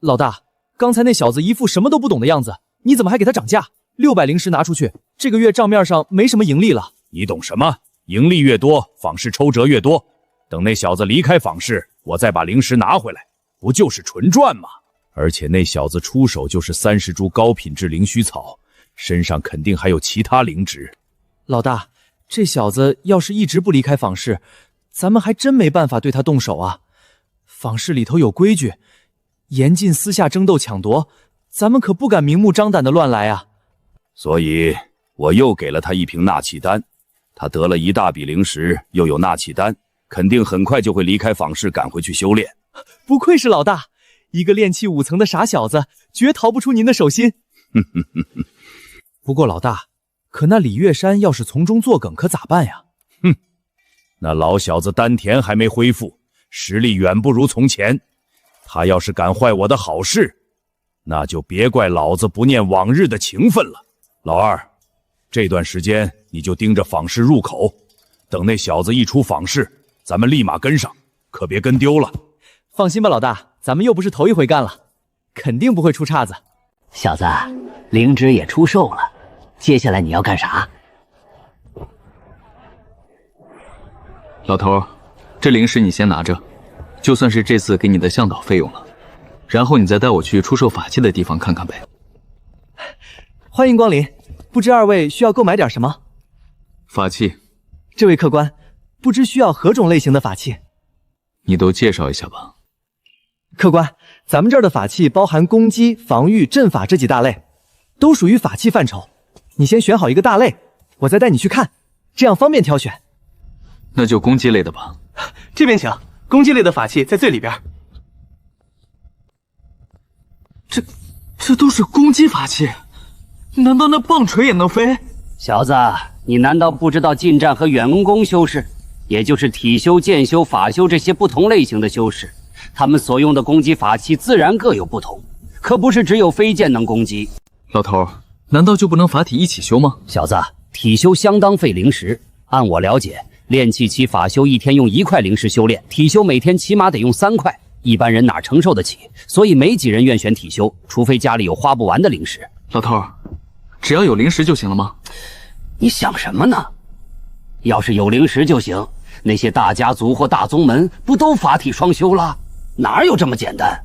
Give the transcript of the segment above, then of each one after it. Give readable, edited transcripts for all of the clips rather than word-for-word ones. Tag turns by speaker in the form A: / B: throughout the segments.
A: 老大，刚才那小子一副什么都不懂的样子，你怎么还给他涨价？600灵石拿出去，这个月账面上没什么盈利了。
B: 你懂什么？盈利越多，坊市抽折越多。等那小子离开坊市，我再把灵石拿回来，不就是纯赚吗？而且那小子出手就是30株高品质灵须草，身上肯定还有其他灵植。
A: 老大，这小子要是一直不离开坊市，咱们还真没办法对他动手啊。坊市里头有规矩，严禁私下争斗抢夺，咱们可不敢明目张胆的乱来啊。
B: 所以我又给了他一瓶纳气丹，他得了一大笔灵石，又有纳气丹，肯定很快就会离开坊市赶回去修炼。
A: 不愧是老大，一个炼气5层的傻小子，绝逃不出您的手心。不过老大，可那李月山要是从中作梗，可咋办呀？
B: 那老小子丹田还没恢复，实力远不如从前。他要是敢坏我的好事，那就别怪老子不念往日的情分了。老二，这段时间你就盯着坊市入口，等那小子一出坊市，咱们立马跟上，可别跟丢了。
A: 放心吧，老大，咱们又不是头一回干了，肯定不会出岔子。
C: 小子，灵芝也出售了，接下来你要干啥？
D: 老头，这灵石你先拿着，就算是这次给你的向导费用了。然后你再带我去出售法器的地方看看呗。
A: 欢迎光临，不知二位需要购买点什么？
D: 法器。
A: 这位客官，不知需要何种类型的法器？
D: 你都介绍一下吧。
A: 客官，咱们这儿的法器包含攻击、防御、阵法这几大类，都属于法器范畴。你先选好一个大类，我再带你去看，这样方便挑选。
D: 那就攻击类的吧。
A: 这边请，攻击类的法器在最里边。
D: 这都是攻击法器，难道那棒槌也能飞？
C: 小子，你难道不知道近战和远攻修士，也就是体修、剑修、法修这些不同类型的修士，他们所用的攻击法器自然各有不同，可不是只有飞剑能攻击。
D: 老头，难道就不能法体一起修吗？
C: 小子，体修相当费灵石，按我了解，炼气期法修一天用1块灵石修炼，体修每天起码得用3块。一般人哪承受得起？所以没几人愿选体修，除非家里有花不完的灵石。
D: 老头，只要有灵石就行了吗？
C: 你想什么呢？要是有灵石就行，那些大家族或大宗门不都法体双修了？哪有这么简单？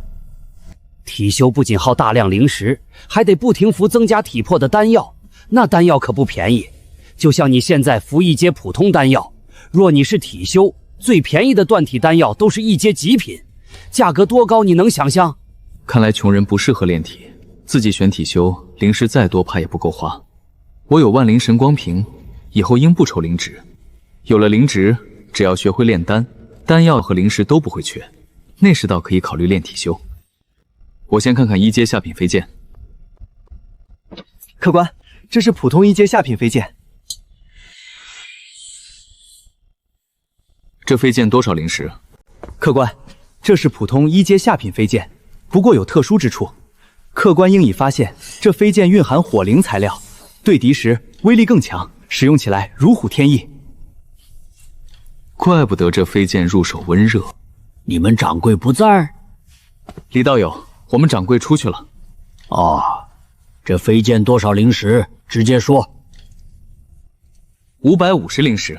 C: 体修不仅耗大量灵石，还得不停服增加体魄的丹药，那丹药可不便宜。就像你现在服一阶普通丹药，若你是体修，最便宜的断体丹药都是一阶极品。价格多高你能想象？
D: 看来穷人不适合炼体，自己选体修，灵石再多怕也不够花。我有万灵神光瓶，以后应不愁灵植。有了灵植，只要学会炼丹，丹药和灵石都不会缺。那时倒可以考虑炼体修。我先看看1阶下品飞剑。
A: 客官，这是普通1阶下品飞剑。
D: 这飞剑多少灵石？
A: 客官，这是普通1阶下品飞剑，不过有特殊之处。客官应已发现，这飞剑蕴含火灵材料，对敌时威力更强，使用起来如虎添翼。
D: 怪不得这飞剑入手温热。
C: 你们掌柜不在？
D: 李道友，我们掌柜出去了。
C: 哦，这飞剑多少灵石？直接说。
D: 550灵石。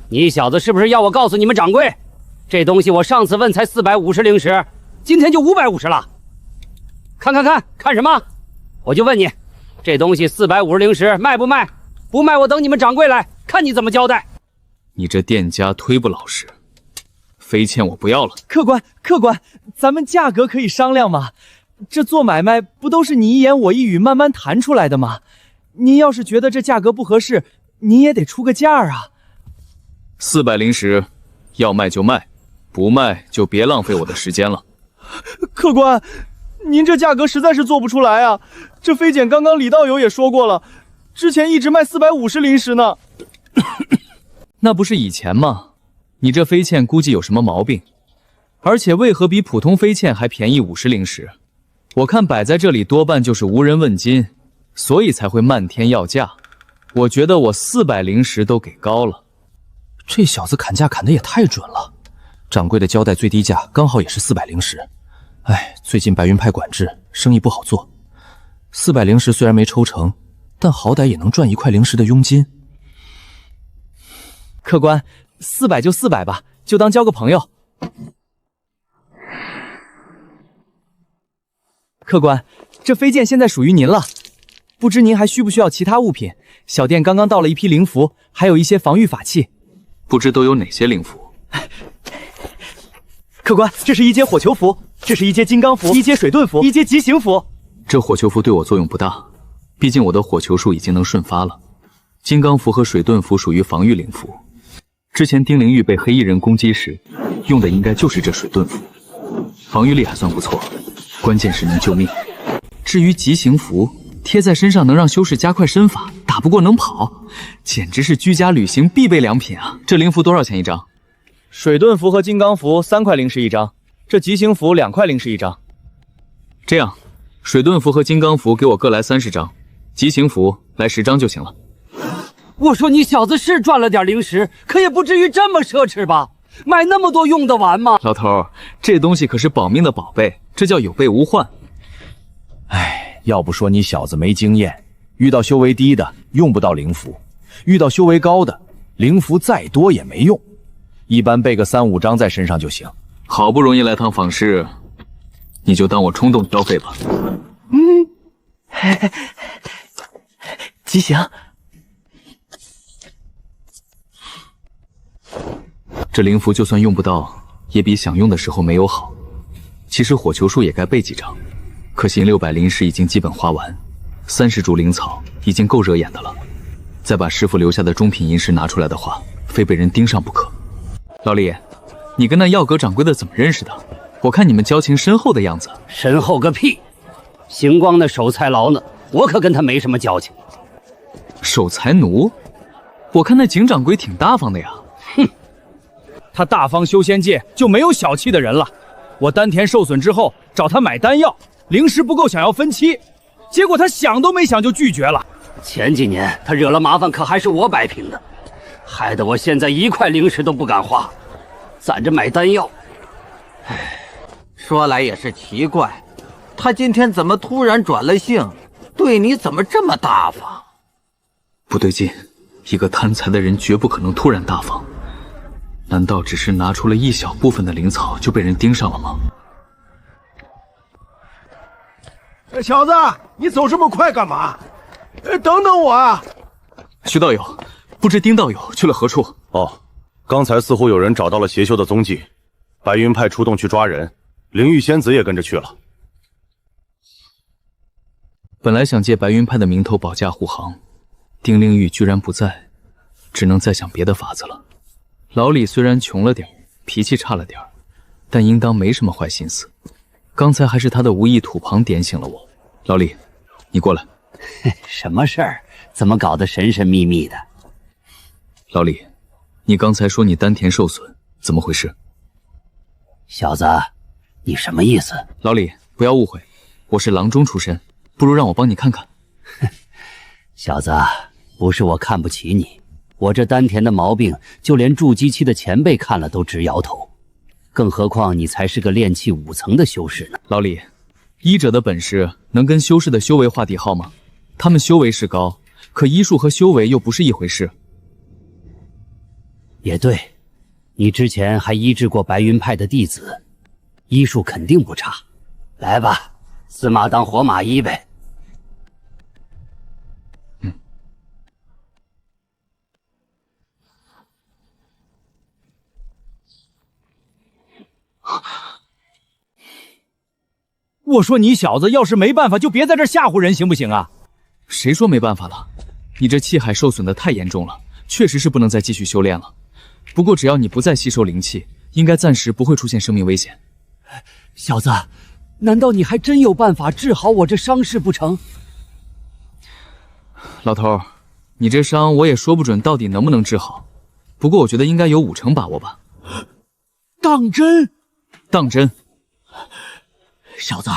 C: 你小子是不是要我告诉你们掌柜？这东西我上次问才450灵石，今天就550了。看什么？我就问你，这东西450灵石卖不卖？不卖我等你们掌柜来，看你怎么交代。
D: 你这店家忒不老实，飞剑我不要了。
A: 客官，咱们价格可以商量吗？这做买卖不都是你一言我一语慢慢谈出来的吗？您要是觉得这价格不合适，您也得出个价啊。
D: 400灵石，要卖就卖，不卖就别浪费我的时间了。
A: 客官，您这价格实在是做不出来啊！这飞剑刚刚李道友也说过了，之前一直卖450灵石呢。
D: 那不是以前吗？你这飞剑估计有什么毛病，而且为何比普通飞剑还便宜50灵石？我看摆在这里多半就是无人问津，所以才会漫天要价。我觉得我400灵石都给高了。
A: 这小子砍价砍得也太准了，掌柜的交代最低价刚好也是400灵石，哎，最近白云派管制，生意不好做。400灵石虽然没抽成，但好歹也能赚1块灵石的佣金。客官，400就400吧，就当交个朋友。客官，这飞剑现在属于您了，不知您还需不需要其他物品？小店刚刚到了一批灵符，还有一些防御法器。
D: 不知都有哪些灵符？
A: 客官，这是一阶火球符，这是一阶金刚符，一阶水遁符，一阶极行符。
D: 这火球符对我作用不大，毕竟我的火球术已经能瞬发了。金刚符和水遁符属于防御灵符，之前丁灵玉被黑衣人攻击时，用的应该就是这水遁符，防御力还算不错，关键是能救命。至于极行符，贴在身上能让修士加快身法，打不过能跑，简直是居家旅行必备良品啊！这灵符多少钱一张？
A: 水遁符和金刚符3块灵石一张，这极行符2块灵石一张。
D: 这样，水遁符和金刚符给我各来30张，极行符来10张就行了。
C: 我说你小子是赚了点灵石，可也不至于这么奢侈吧？买那么多用得完吗？
D: 老头，这东西可是保命的宝贝，这叫有备无患。
B: 哎，要不说你小子没经验，遇到修为低的用不到灵符，遇到修为高的灵符再多也没用，一般备个3、5张在身上就行。
D: 好不容易来趟访视，你就当我冲动消费吧。
A: 吉祥。
D: 这灵符就算用不到，也比想用的时候没有好。其实火球术也该备几张，可惜600灵石已经基本花完，30株灵草已经够惹眼的了。再把师傅留下的中品银石拿出来的话，非被人盯上不可。老李，你跟那药阁掌柜的怎么认识的？我看你们交情深厚的样子。
C: 深厚个屁！星光那守财牢呢，我可跟他没什么交情。
D: 守财奴？我看那景掌柜挺大方的呀。
C: 哼，
B: 他大方修仙界就没有小气的人了。我丹田受损之后找他买丹药，灵石不够想要分期，结果他想都没想就拒绝了。
C: 前几年他惹了麻烦，可还是我摆平的，害得我现在1块灵石都不敢花，攒着买丹药。
E: 说来也是奇怪，他今天怎么突然转了性，对你怎么这么大方？
D: 不对劲，一个贪财的人绝不可能突然大方。难道只是拿出了一小部分的灵草就被人盯上了吗？
F: 小子，你走这么快干嘛？等等我啊！
D: 徐道友，不知丁道友去了何处？
G: 哦，刚才似乎有人找到了邪修的踪迹，白云派出动去抓人，灵玉仙子也跟着去了。
D: 本来想借白云派的名头保驾护航，丁灵玉居然不在，只能再想别的法子了。老李虽然穷了点，脾气差了点，但应当没什么坏心思。刚才还是他的无意土旁点醒了我。老李，你过来。
C: 什么事儿？怎么搞得神神秘秘的？
D: 老李，你刚才说你丹田受损，怎么回事？
C: 小子，你什么意思？
D: 老李，不要误会，我是郎中出身，不如让我帮你看看。
C: 小子，不是我看不起你，我这丹田的毛病，就连筑基期的前辈看了都直摇头，更何况你才是个炼气5层的修士呢。
D: 老李，医者的本事能跟修士的修为划等号吗？他们修为是高，可医术和修为又不是一回事。
C: 也对，你之前还医治过白云派的弟子，医术肯定不差。来吧，死马当活马医呗。
B: 我说你小子要是没办法，就别在这吓唬人，行不行啊？
D: 谁说没办法了？你这气海受损的太严重了，确实是不能再继续修炼了。不过只要你不再吸收灵气，应该暂时不会出现生命危险。
C: 小子，难道你还真有办法治好我这伤势不成？
D: 老头，你这伤我也说不准到底能不能治好，不过我觉得应该有5成把握吧。
F: 当真？
D: 当真。
F: 小子，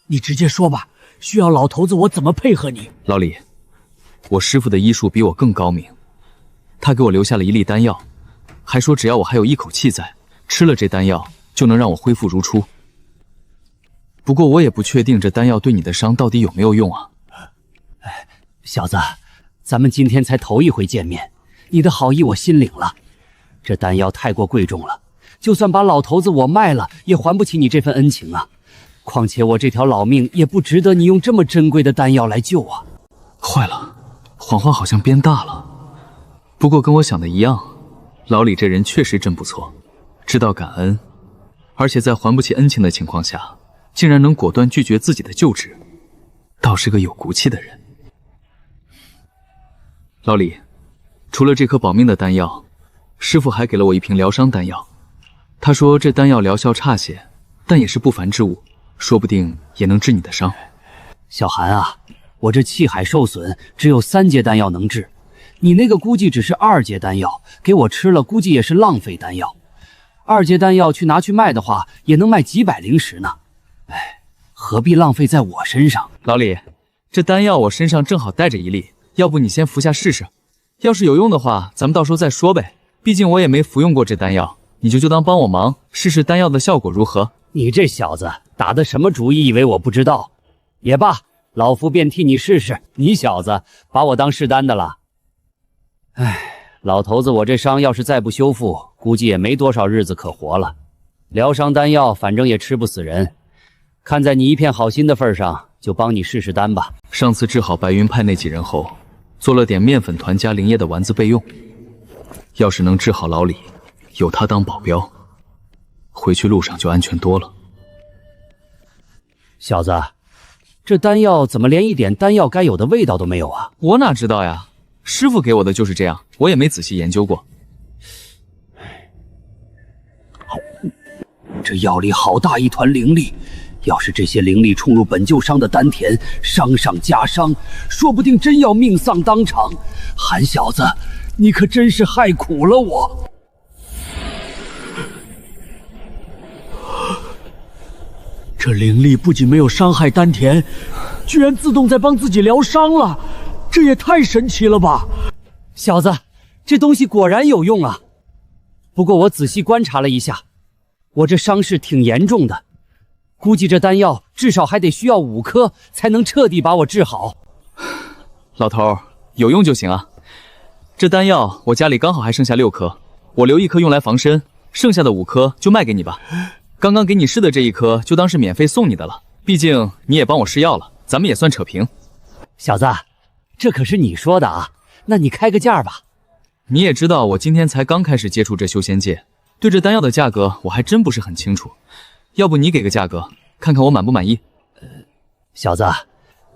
F: 你直接说吧，需要老头子我怎么配合你？
D: 老李，我师父的医术比我更高明，他给我留下了一粒丹药，还说只要我还有一口气在，吃了这丹药就能让我恢复如初。不过我也不确定这丹药对你的伤到底有没有用啊。
C: 小子，咱们今天才头一回见面，你的好意我心领了。这丹药太过贵重了，就算把老头子我卖了，也还不起你这份恩情啊。况且我这条老命也不值得你用这么珍贵的丹药来救啊。
D: 坏了，谎话好像变大了。不过跟我想的一样，老李这人确实真不错，知道感恩，而且在还不起恩情的情况下，竟然能果断拒绝自己的救治，倒是个有骨气的人。老李，除了这颗保命的丹药，师傅还给了我一瓶疗伤丹药。他说这丹药疗效差些，但也是不凡之物，说不定也能治你的伤。
C: 小韩啊，我这气海受损，只有3阶丹药能治，你那个估计只是2阶丹药，给我吃了估计也是浪费丹药。2阶丹药拿去卖的话，也能卖几百灵石呢。哎，何必浪费在我身上？
D: 老李，这丹药我身上正好带着1粒，要不你先服下试试，要是有用的话，咱们到时候再说呗。毕竟我也没服用过这丹药，你就当帮我忙，试试丹药的效果如何？
C: 你这小子打的什么主意？以为我不知道？也罢，老夫便替你试试。你小子把我当试丹的了。哎，老头子，我这伤要是再不修复，估计也没多少日子可活了。疗伤丹药反正也吃不死人，看在你一片好心的份上，就帮你试试丹吧。
D: 上次治好白云派那几人后，做了点面粉团加灵液的丸子备用。要是能治好老李，有他当保镖，回去路上就安全多了。
C: 小子，这丹药怎么连一点丹药该有的味道都没有啊？
D: 我哪知道呀，师傅给我的就是这样，我也没仔细研究过。
C: 这药里好大一团灵力，要是这些灵力冲入本就伤的丹田，伤上加伤，说不定真要命丧当场。韩小子，你可真是害苦了我。
F: 这灵力不仅没有伤害丹田，居然自动在帮自己疗伤了，这也太神奇了吧！
C: 小子，这东西果然有用啊。不过我仔细观察了一下，我这伤势挺严重的，估计这丹药至少还得需要5颗才能彻底把我治好。
D: 老头，有用就行啊。这丹药我家里刚好还剩下6颗，我留1颗用来防身，剩下的5颗就卖给你吧。刚刚给你试的这1颗就当是免费送你的了，毕竟你也帮我试药了，咱们也算扯平。
C: 小子，这可是你说的啊，那你开个价吧。
D: 你也知道我今天才刚开始接触这修仙界，对这丹药的价格我还真不是很清楚，要不你给个价格，看看我满不满意？
C: 小子，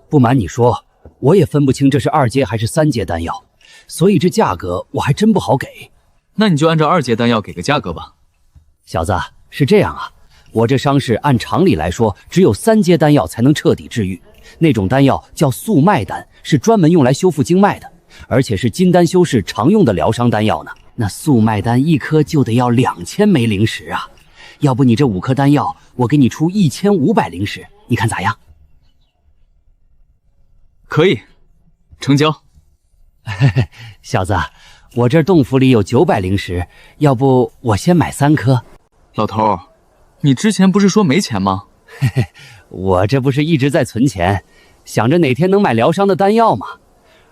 C: 不瞒你说，我也分不清这是2阶还是3阶丹药，所以这价格我还真不好给。
D: 那你就按照2阶丹药给个价格吧。
C: 小子，是这样啊，我这伤势按常理来说，只有3阶丹药才能彻底治愈。那种丹药叫速脉丹，是专门用来修复经脉的，而且是金丹修士常用的疗伤丹药呢。那速脉丹1颗就得要2000枚灵石啊！要不你这5颗丹药，我给你出1500灵石，你看咋样？
D: 可以，成交。
C: 小子，我这洞府里有900灵石，要不我先买3颗？
D: 老头，你之前不是说没钱吗？
C: 我这不是一直在存钱，想着哪天能买疗伤的丹药吗？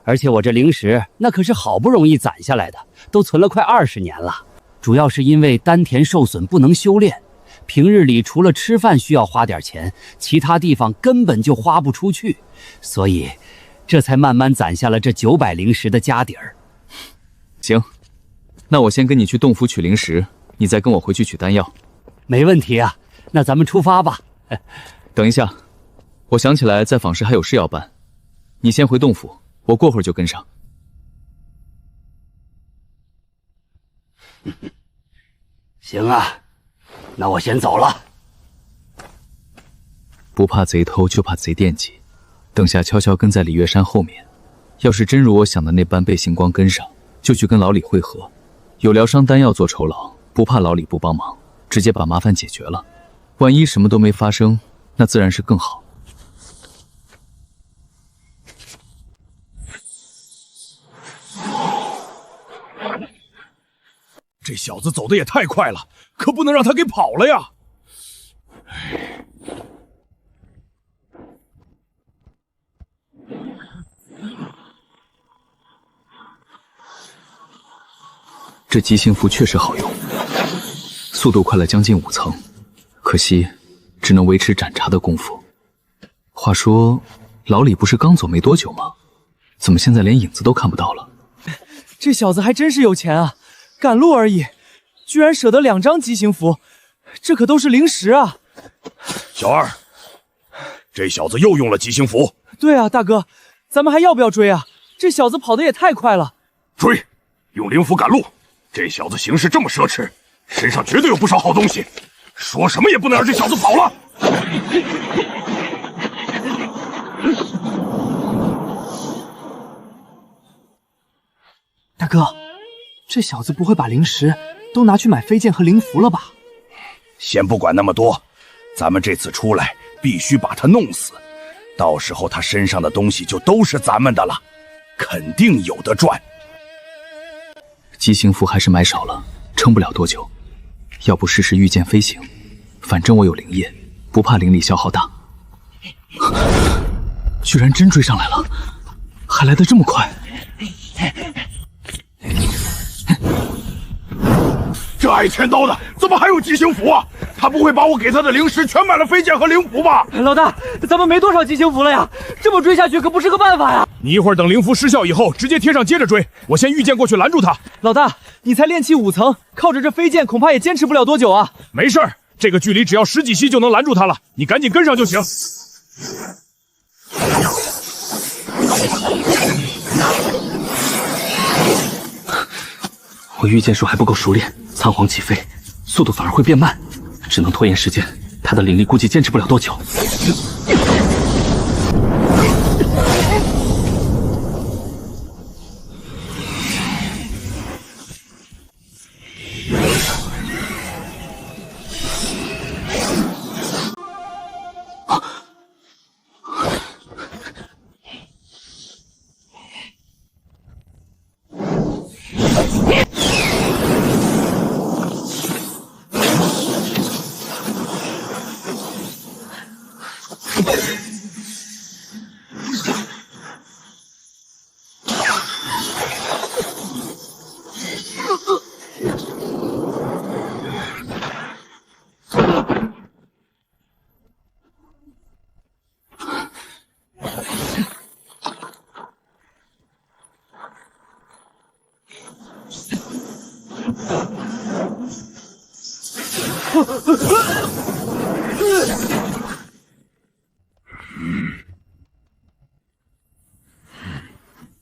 C: 而且我这灵石那可是好不容易攒下来的，都存了快20年了。主要是因为丹田受损不能修炼，平日里除了吃饭需要花点钱，其他地方根本就花不出去，所以这才慢慢攒下了这900灵石的家底儿。
D: 行，那我先跟你去洞府取灵石，你再跟我回去取丹药。
C: 没问题啊，那咱们出发吧。
D: 等一下，我想起来在坊市还有事要办，你先回洞府，我过会儿就跟上。
C: 行啊，那我先走了。
D: 不怕贼偷，就怕贼惦记。等下悄悄跟在李月山后面，要是真如我想的那般被星光跟上，就去跟老李会合。有疗伤丹药做酬劳，不怕老李不帮忙，直接把麻烦解决了。万一什么都没发生，那自然是更好。
B: 这小子走的也太快了，可不能让他给跑了呀！
D: 这极行符确实好用，速度快了将近5层，可惜只能维持斩查的功夫。话说，老李不是刚走没多久吗？怎么现在连影子都看不到了？
A: 这小子还真是有钱啊，赶路而已，居然舍得2张极行符，这可都是灵石啊！
B: 小二，这小子又用了极行符。
A: 对啊，大哥，咱们还要不要追啊？这小子跑得也太快了。
B: 追，用灵符赶路。这小子行事这么奢侈，身上绝对有不少好东西，说什么也不能让这小子跑了。
A: 大哥，这小子不会把灵石都拿去买飞剑和灵符了吧？
B: 先不管那么多，咱们这次出来必须把他弄死，到时候他身上的东西就都是咱们的了，肯定有的赚。
D: 极行符还是买少了，撑不了多久。要不试试御剑飞行，反正我有灵液，不怕灵力消耗大。居然真追上来了，还来得这么快！
B: 这爱千刀的怎么还有极行符啊？他不会把我给他的灵石全买了飞剑和灵符吧？
A: 老大，咱们没多少极行符了呀，这么追下去可不是个办法呀！
B: 你一会儿等灵符失效以后，直接贴上接着追，我先御剑过去拦住他。
A: 老大，你才练气5层，靠着这飞剑恐怕也坚持不了多久啊！
B: 没事儿，这个距离只要10几息就能拦住他了，你赶紧跟上就行。
C: 我御剑术还不够熟练，仓皇起飞，速度反而会变慢，只能拖延时间。他的灵力估计坚持不了多久。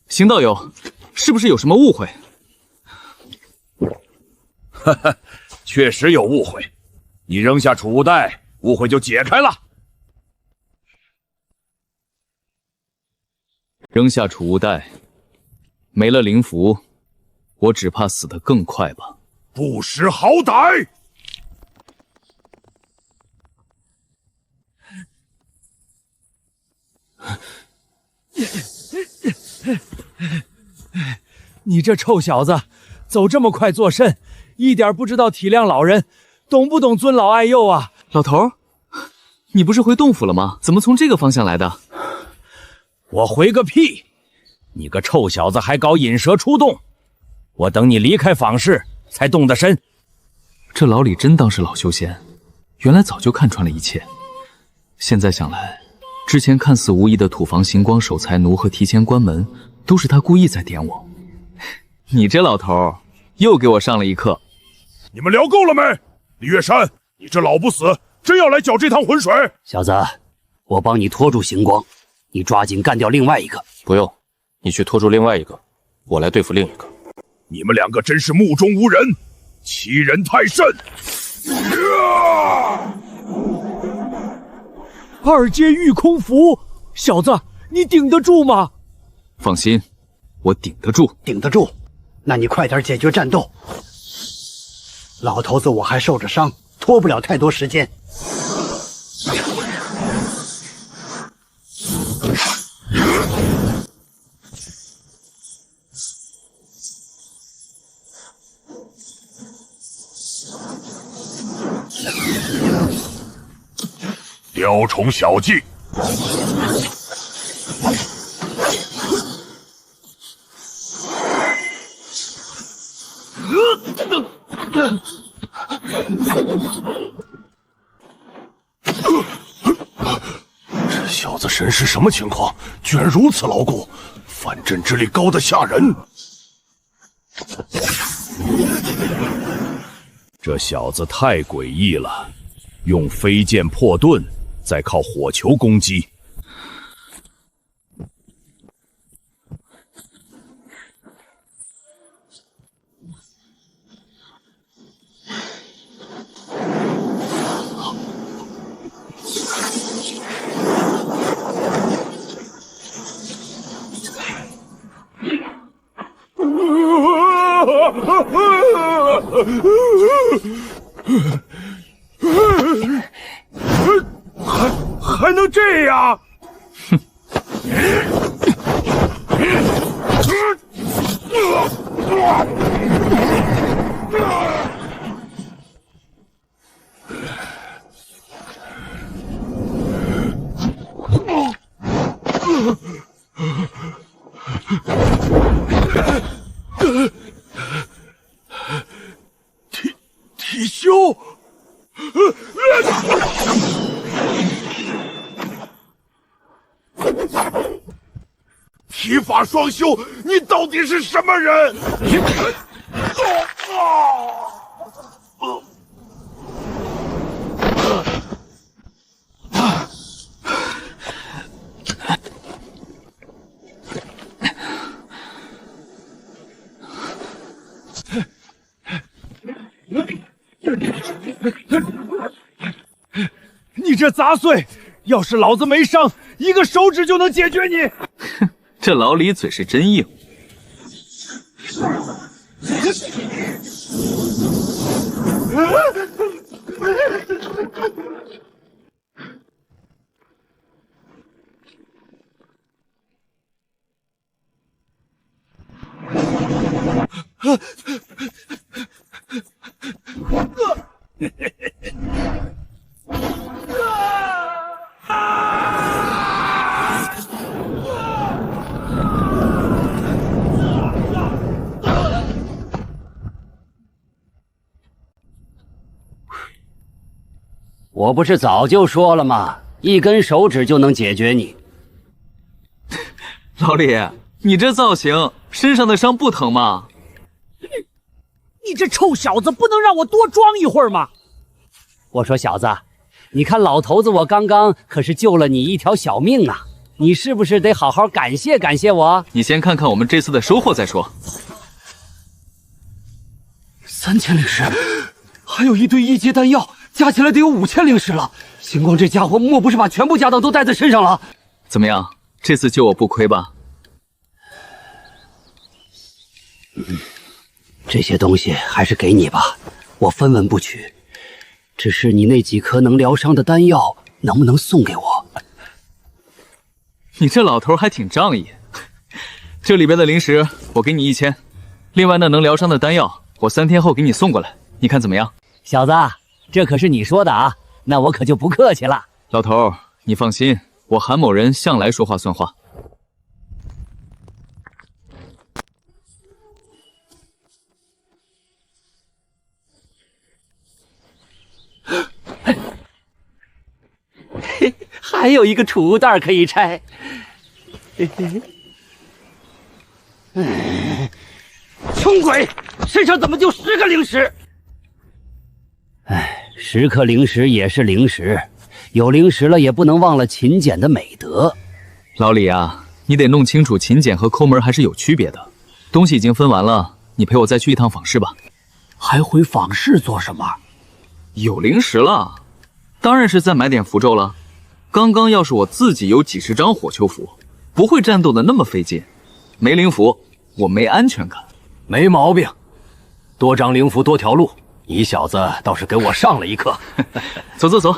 D: 邢道友，是不是有什么误会？
B: 哈哈，确实有误会。你扔下储物袋，误会就解开了。
D: 扔下储物袋，没了灵符，我只怕死得更快吧。
B: 不识好歹！
A: 你这臭小子，走这么快作甚？一点不知道体谅老人，懂不懂尊老爱幼啊？
D: 老头，你不是回洞府了吗？怎么从这个方向来的？
B: 我回个屁！你个臭小子还搞引蛇出洞！我等你离开坊市才动的身。
D: 这老李真当是老修仙，原来早就看穿了一切。现在想来，之前看似无意的土房行光守财奴和提前关门，都是他故意在点我。你这老头又给我上了一课。
B: 你们聊够了没？李月山，你这老不死，真要来搅这趟浑水？
C: 小子，我帮你拖住行光，你抓紧干掉另外一个。
H: 不用，你去拖住另外一个，我来对付另一个。
B: 你们两个真是目中无人，欺人太甚！
F: 二阶御空符，小子，你顶得住吗？
D: 放心，我顶得住。
I: 顶得住，那你快点解决战斗。老头子我还受着伤，拖不了太多时间。
B: 雕虫小技。
G: 小子神识什么情况？居然如此牢固，反震之力高得吓人。
B: 这小子太诡异了，用飞剑破盾，再靠火球攻击。
G: 还能这样？哼！体修，体法双修，你到底是什么人？
A: 你这杂碎，要是老子没伤，一个手指就能解决你。
D: 哼，这老李嘴是真硬。
C: 我不是早就说了吗？一根手指就能解决你。
D: 老李，你这造型，身上的伤不疼吗？
F: 你这臭小子，不能让我多装一会儿吗？
C: 我说小子，你看老头子，我刚刚可是救了你一条小命啊！你是不是得好好感谢感谢我？
D: 你先看看我们这次的收获再说。
C: 3000灵石，还有一堆1阶丹药，加起来得有5000灵石了。星光这家伙莫不是把全部家当都带在身上了？
D: 怎么样，这次救我不亏吧？
C: 这些东西还是给你吧，我分文不取。只是你那几颗能疗伤的丹药，能不能送给我？
D: 你这老头还挺仗义。这里边的灵石我给你1000，另外那能疗伤的丹药，我3天后给你送过来，你看怎么样？
C: 小子，这可是你说的啊，那我可就不客气了。
D: 老头，你放心，我韩某人向来说话算话。
C: 还有一个储物袋可以拆。穷鬼，身上怎么就10个灵石？10颗灵石也是灵石，有灵石了也不能忘了勤俭的美德。
D: 老李啊，你得弄清楚勤俭和抠门还是有区别的。东西已经分完了，你陪我再去一趟坊市吧。
F: 还回坊市做什么？
D: 有灵石了，当然是再买点符咒了。刚刚要是我自己有几十张火球符，不会战斗的那么费劲。没灵符，我没安全感。
H: 没毛病，多张灵符多条路。你小子倒是给我上了一课。
D: 走走走。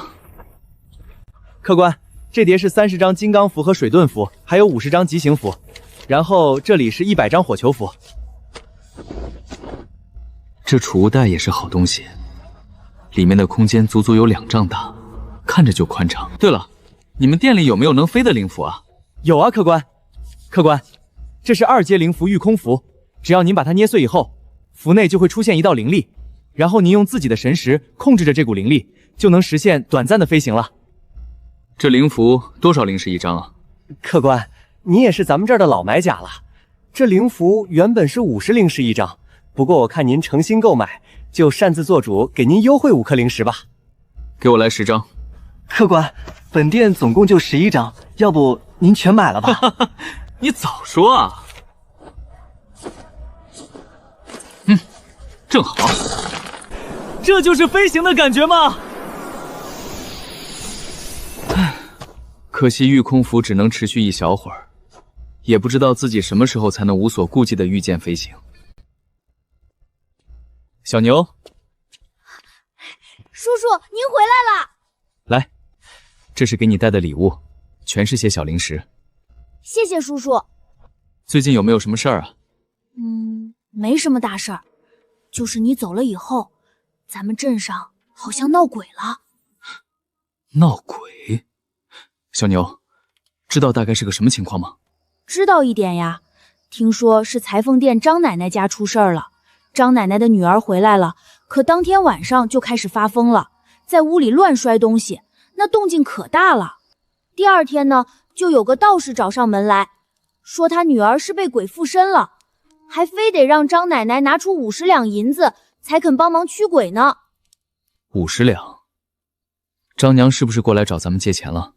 A: 客官，这叠是30张金刚符和水遁符，还有50张极行符，然后这里是100张火球符。
D: 这储物袋也是好东西，里面的空间足足有2丈大，看着就宽敞。对了，你们店里有没有能飞的灵符啊？
A: 有啊，客官。客官，这是2阶灵符御空符，只要您把它捏碎以后，符内就会出现一道灵力，然后您用自己的神识控制着这股灵力，就能实现短暂的飞行了。
D: 这灵符多少灵石一张啊？
J: 客官，你也是咱们这儿的老买家了。这灵符原本是50灵石一张，不过我看您诚心购买，就擅自做主，给您优惠5颗灵石吧。
D: 给我来10张。
J: 客官，本店总共就11张，要不您全买了吧？
D: 你早说啊！正好。
A: 这就是飞行的感觉吗？
D: 可惜御空符只能持续一小会儿，也不知道自己什么时候才能无所顾忌的御剑飞行。小牛，
K: 叔叔，您回来了。
D: 来，这是给你带的礼物，全是些小零食。
K: 谢谢叔叔。
D: 最近有没有什么事儿啊？
K: 没什么大事儿，就是你走了以后，咱们镇上好像闹鬼了。
D: 闹鬼？小牛，知道大概是个什么情况吗？
K: 知道一点呀，听说是裁缝店张奶奶家出事儿了。张奶奶的女儿回来了，可当天晚上就开始发疯了，在屋里乱摔东西，那动静可大了。第二天呢，就有个道士找上门来，说他女儿是被鬼附身了，还非得让张奶奶拿出50两银子才肯帮忙驱鬼呢。
D: 50两？张娘是不是过来找咱们借钱了？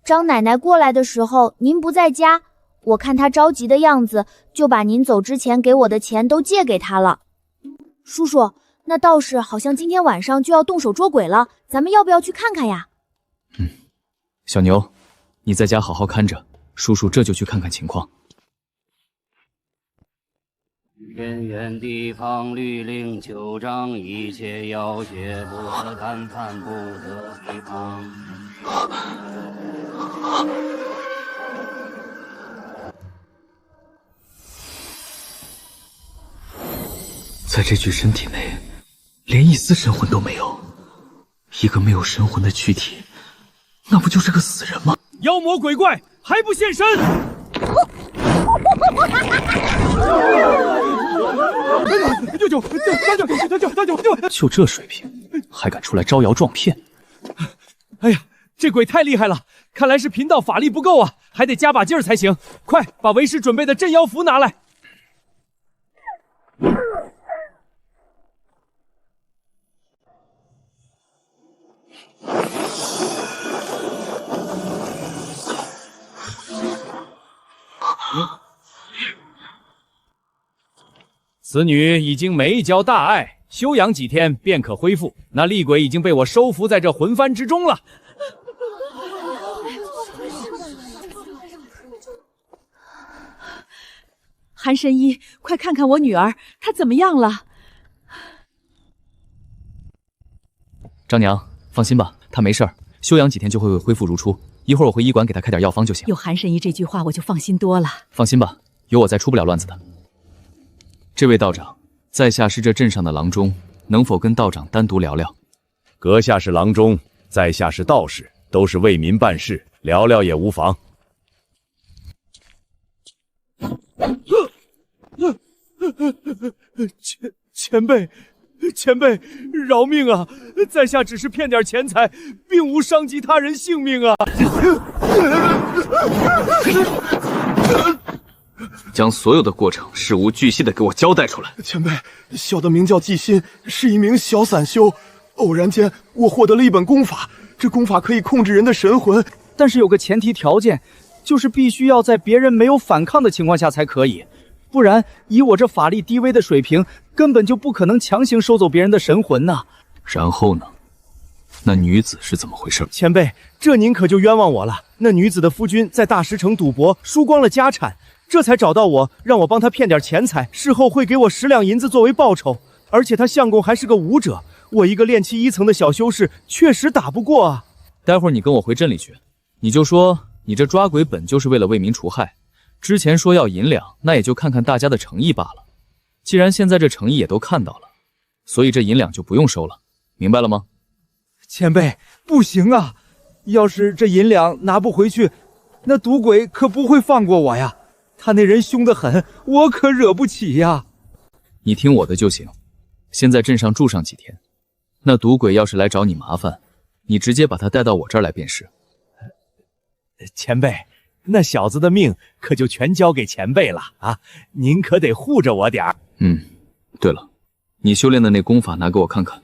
K: 张奶奶过来的时候您不在家，我看她着急的样子，就把您走之前给我的钱都借给她了。叔叔，那道士好像今天晚上就要动手捉鬼了，咱们要不要去看看呀？
D: 小牛，你在家好好看着，叔叔这就去看看情况。
C: 远远地方律令9章，一切要诀不得干犯，不得违抗。
D: 在这具身体内，连一丝神魂都没有。一个没有神魂的躯体，那不就是个死人吗？
A: 妖魔鬼怪还不现身！
D: 就这水平，还敢出来招摇撞骗？
A: 哎呀，这鬼太厉害了，看来是贫道法力不够啊，还得加把劲儿才行。快把为师准备的镇妖符拿来！此女已经没交大碍，休养几天便可恢复。那厉鬼已经被我收服在这魂幡之中了。
L: 韩神医，快看看我女儿，她怎么样了？
D: 张娘，放心吧，她没事儿，休养几天就会恢复如初。一会儿我回医馆给她开点药方就行。
L: 有韩神医这句话，我就放心多了。
D: 放心吧，有我在，出不了乱子的。这位道长，在下是这镇上的郎中，能否跟道长单独聊聊？
B: 阁下是郎中，在下是道士，都是为民办事，聊聊也无妨。
A: 前辈，饶命啊！在下只是骗点钱财，并无伤及他人性命啊！
D: 将所有的过程事无巨细的给我交代出来。
M: 前辈，小的名叫季新，是一名小散修。偶然间，我获得了一本功法，这功法可以控制人的神魂，
F: 但是有个前提条件，就是必须要在别人没有反抗的情况下才可以，不然以我这法力低微的水平，根本就不可能强行收走别人的神魂呐。
D: 然后呢？那女子是怎么回事？
A: 前辈，这您可就冤枉我了。那女子的夫君在大石城赌博，输光了家产，这才找到我，让我帮他骗点钱财，事后会给我10两银子作为报酬。而且他相公还是个武者，我一个炼气1层的小修士，确实打不过啊。
D: 待会儿你跟我回镇里去，你就说你这抓鬼本就是为了为民除害，之前说要银两，那也就看看大家的诚意罢了。既然现在这诚意也都看到了，所以这银两就不用收了，明白了吗？
A: 前辈，不行啊！要是这银两拿不回去，那赌鬼可不会放过我呀。他那人凶得很，我可惹不起呀。
D: 你听我的就行，先在镇上住上几天。那赌鬼要是来找你麻烦，你直接把他带到我这儿来便是。
B: 前辈，那小子的命可就全交给前辈了啊！您可得护着我点儿。
D: 对了，你修炼的那功法拿给我看看。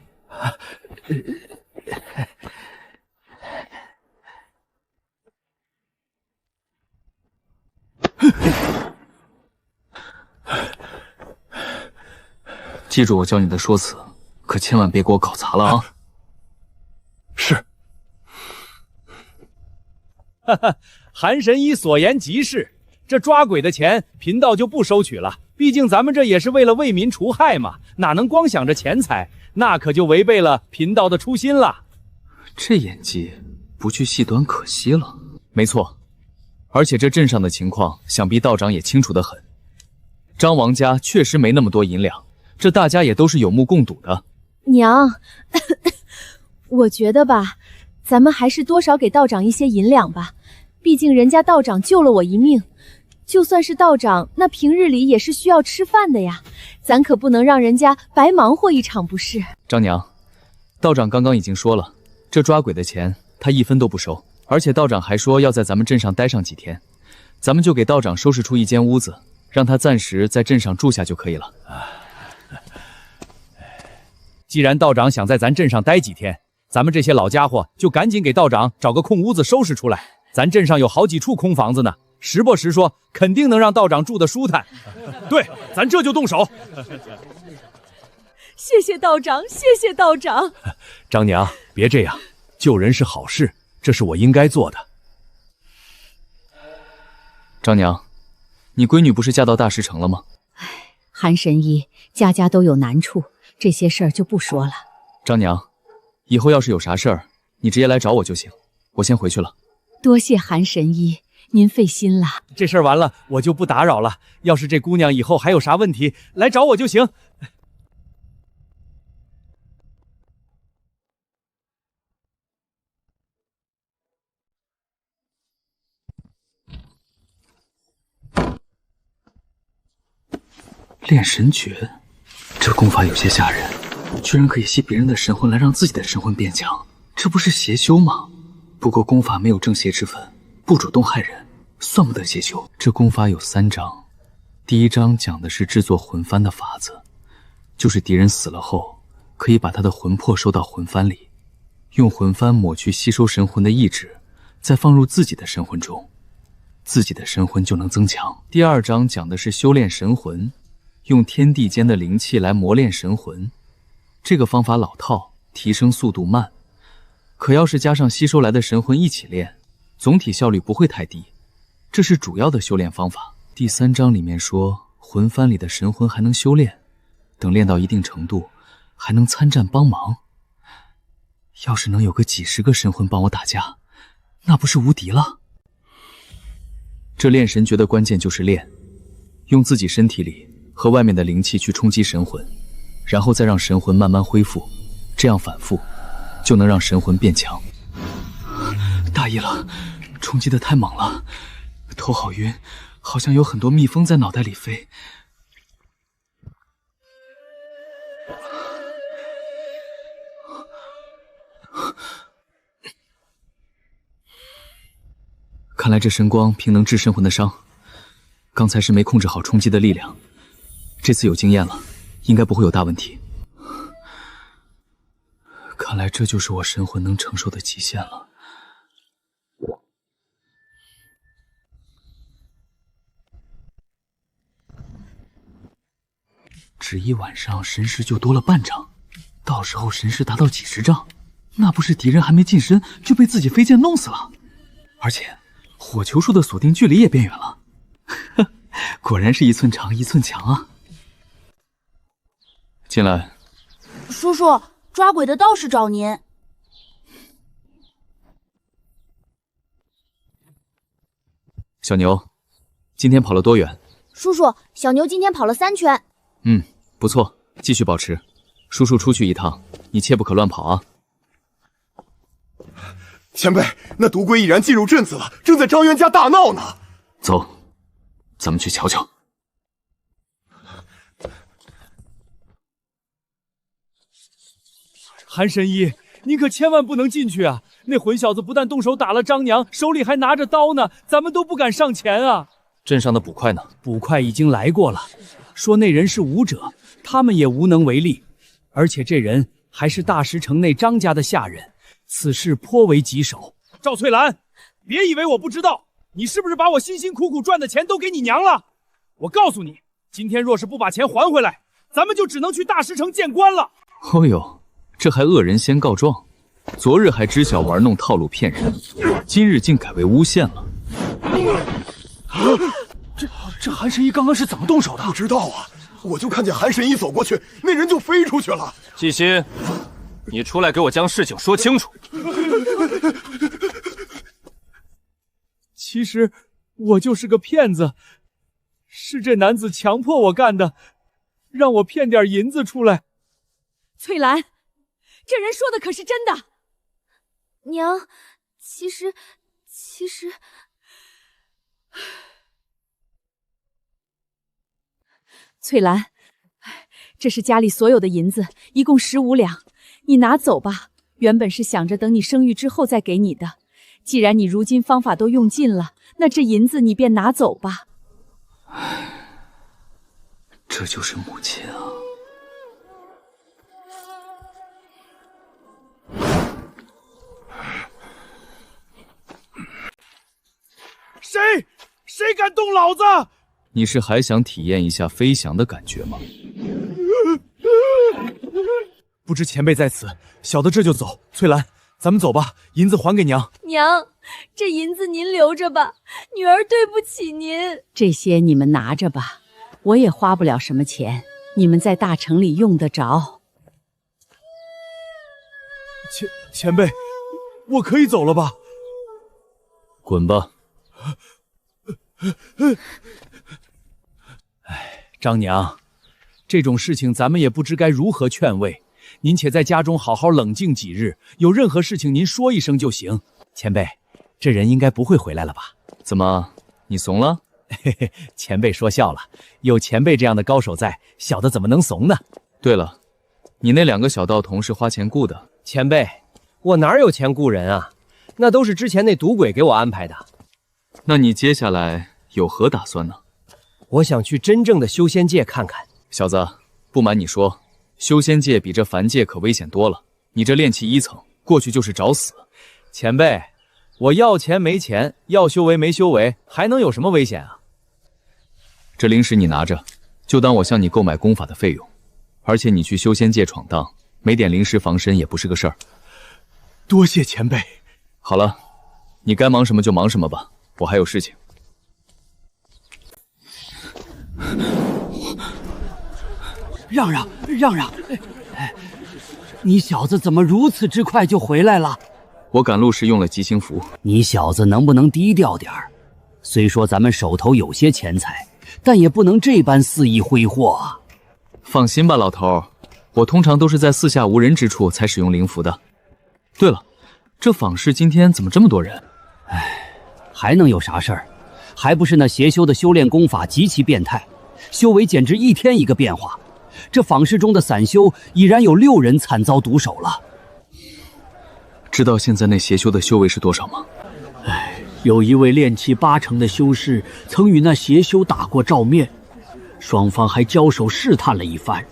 D: 记住我教你的说辞，可千万别给我搞砸了啊！
M: 是。
B: 哈哈，韩神医所言极是，这抓鬼的钱贫道就不收取了。毕竟咱们这也是为了为民除害嘛，哪能光想着钱财？那可就违背了贫道的初心了。
D: 这演技不去细端可惜了。没错，而且这镇上的情况，想必道长也清楚得很。张王家确实没那么多银两，这大家也都是有目共睹的。
K: 娘，我觉得吧，咱们还是多少给道长一些银两吧，毕竟人家道长救了我一命。就算是道长，那平日里也是需要吃饭的呀，咱可不能让人家白忙活一场，不是？
D: 张娘，道长刚刚已经说了，这抓鬼的钱他一分都不收，而且道长还说要在咱们镇上待上几天，咱们就给道长收拾出一间屋子，让他暂时在镇上住下就可以了。
B: 既然道长想在咱镇上待几天，咱们这些老家伙就赶紧给道长找个空屋子收拾出来。咱镇上有好几处空房子呢，实不实说，肯定能让道长住得舒坦。对，咱这就动手。
L: 谢谢道长，谢谢道长。
B: 张娘，别这样，救人是好事，这是我应该做的。
D: 张娘，你闺女不是嫁到大石城了吗？
N: 韩神医，家家都有难处，这些事儿就不说了。
D: 张娘，以后要是有啥事儿，你直接来找我就行，我先回去了。
N: 多谢韩神医，您费心了。
B: 这事儿完了，我就不打扰了。要是这姑娘以后还有啥问题，来找我就行。
D: 炼神诀，这功法有些吓人，居然可以吸别人的神魂来让自己的神魂变强，这不是邪修吗？不过功法没有正邪之分，不主动害人，算不得邪修。这功法有3章，第1章讲的是制作魂幡的法子，就是敌人死了后，可以把他的魂魄收到魂幡里，用魂幡抹去吸收神魂的意志，再放入自己的神魂中，自己的神魂就能增强。第2章讲的是修炼神魂，用天地间的灵气来磨练神魂，这个方法老套，提升速度慢。可要是加上吸收来的神魂一起练，总体效率不会太低，这是主要的修炼方法。第3章里面说，魂幡里的神魂还能修炼，等练到一定程度，还能参战帮忙。要是能有个几10个神魂帮我打架，那不是无敌了？这炼神诀的关键就是练，用自己身体里和外面的灵气去冲击神魂，然后再让神魂慢慢恢复，这样反复就能让神魂变强。大意了，冲击的太猛了，头好晕，好像有很多蜜蜂在脑袋里飞。看来这神光平能治神魂的伤，刚才是没控制好冲击的力量，这次有经验了，应该不会有大问题。看来这就是我神魂能承受的极限了。只一晚上神识就多了半丈，到时候神识达到几10丈，那不是敌人还没近身就被自己飞剑弄死了？而且火球术的锁定距离也变远了。果然是1寸长1寸强啊！进来。
K: 叔叔，抓鬼的道士找您。
D: 小牛，今天跑了多远？
K: 叔叔，小牛今天跑了3圈。
D: 不错，继续保持。叔叔出去一趟，你切不可乱跑啊！
M: 前辈，那毒鬼已然进入镇子了，正在张元家大闹呢。
D: 走，咱们去瞧瞧。
B: 韩神医，
F: 您可千万不能进去啊！那混小子不但动手打了张娘，手里还拿着刀呢，咱们都不敢上前啊！
A: 镇上的捕快呢？
F: 捕快已经来过了，说那人是武者，他们也无能为力。而且这人还是大石城内张家的下人，此事颇为棘手。赵翠兰，别以为我不知道，你是不是把我辛辛苦苦赚的钱都给你娘了？我告诉你，今天若是不把钱还回来，咱们就只能去大石城见官了。
D: 哦呦，这还恶人先告状，昨日还知晓玩弄套路骗人，今日竟改为诬陷了。
M: 这韩神医刚刚是怎么动手的？不知道啊，我就看见韩神医走过去，那人就飞出去了。
H: 季心，你出来给我将事情说清楚。
F: 其实我就是个骗子，是这男子强迫我干的，让我骗点银子出来。
L: 翠兰，这人说的可是真的？
K: 娘，其实，
L: 翠兰，这是家里所有的银子，一共15两，你拿走吧。原本是想着等你生育之后再给你的，既然你如今方法都用尽了，那这银子你便拿走吧。
D: 这就是母亲啊！
F: 谁敢动老子？
D: 你是还想体验一下飞翔的感觉吗？
A: 不知前辈在此，小的这就走。翠兰，咱们走吧，银子还给娘。
K: 娘，这银子您留着吧，女儿对不起您。
N: 这些你们拿着吧，我也花不了什么钱，你们在大城里用得着。
A: 前辈，我可以走了吧？
D: 滚吧！
F: 张娘，这种事情咱们也不知该如何劝慰。您且在家中好好冷静几日，有任何事情您说一声就行。前辈，这人应该不会回来了吧？
D: 怎么，你怂了？
F: 嘿嘿，前辈说笑了，有前辈这样的高手在，小的怎么能怂呢？
D: 对了，你那2个小道童是花钱雇的。
J: 前辈，我哪有钱雇人啊？那都是之前那赌鬼给我安排的。
D: 那你接下来有何打算呢？
J: 我想去真正的修仙界看看。
D: 小子，不瞒你说，修仙界比这凡界可危险多了。你这炼气1层，过去就是找死。
F: 前辈，我要钱没钱，要修为没修为，还能有什么危险啊？
D: 这灵石你拿着，就当我向你购买功法的费用。而且你去修仙界闯荡，没点灵石防身也不是个事儿。
A: 多谢前辈。
D: 好了，你该忙什么就忙什么吧，我还有事情。
C: 让让！你小子怎么如此之快就回来了？
D: 我赶路时用了吉星符。
C: 你小子能不能低调点儿？虽说咱们手头有些钱财，但也不能这般肆意挥霍啊。
D: 放心吧，老头，我通常都是在四下无人之处才使用灵符的。对了，这坊市今天怎么这么多人？
C: 还能有啥事儿？还不是那邪修的修炼功法极其变态，修为简直一天一个变化。这坊市中的散修已然有6人惨遭毒手了。
D: 知道现在那邪修的修为是多少吗？
I: 有一位炼气8成的修士曾与那邪修打过照面，双方还交手试探了一番。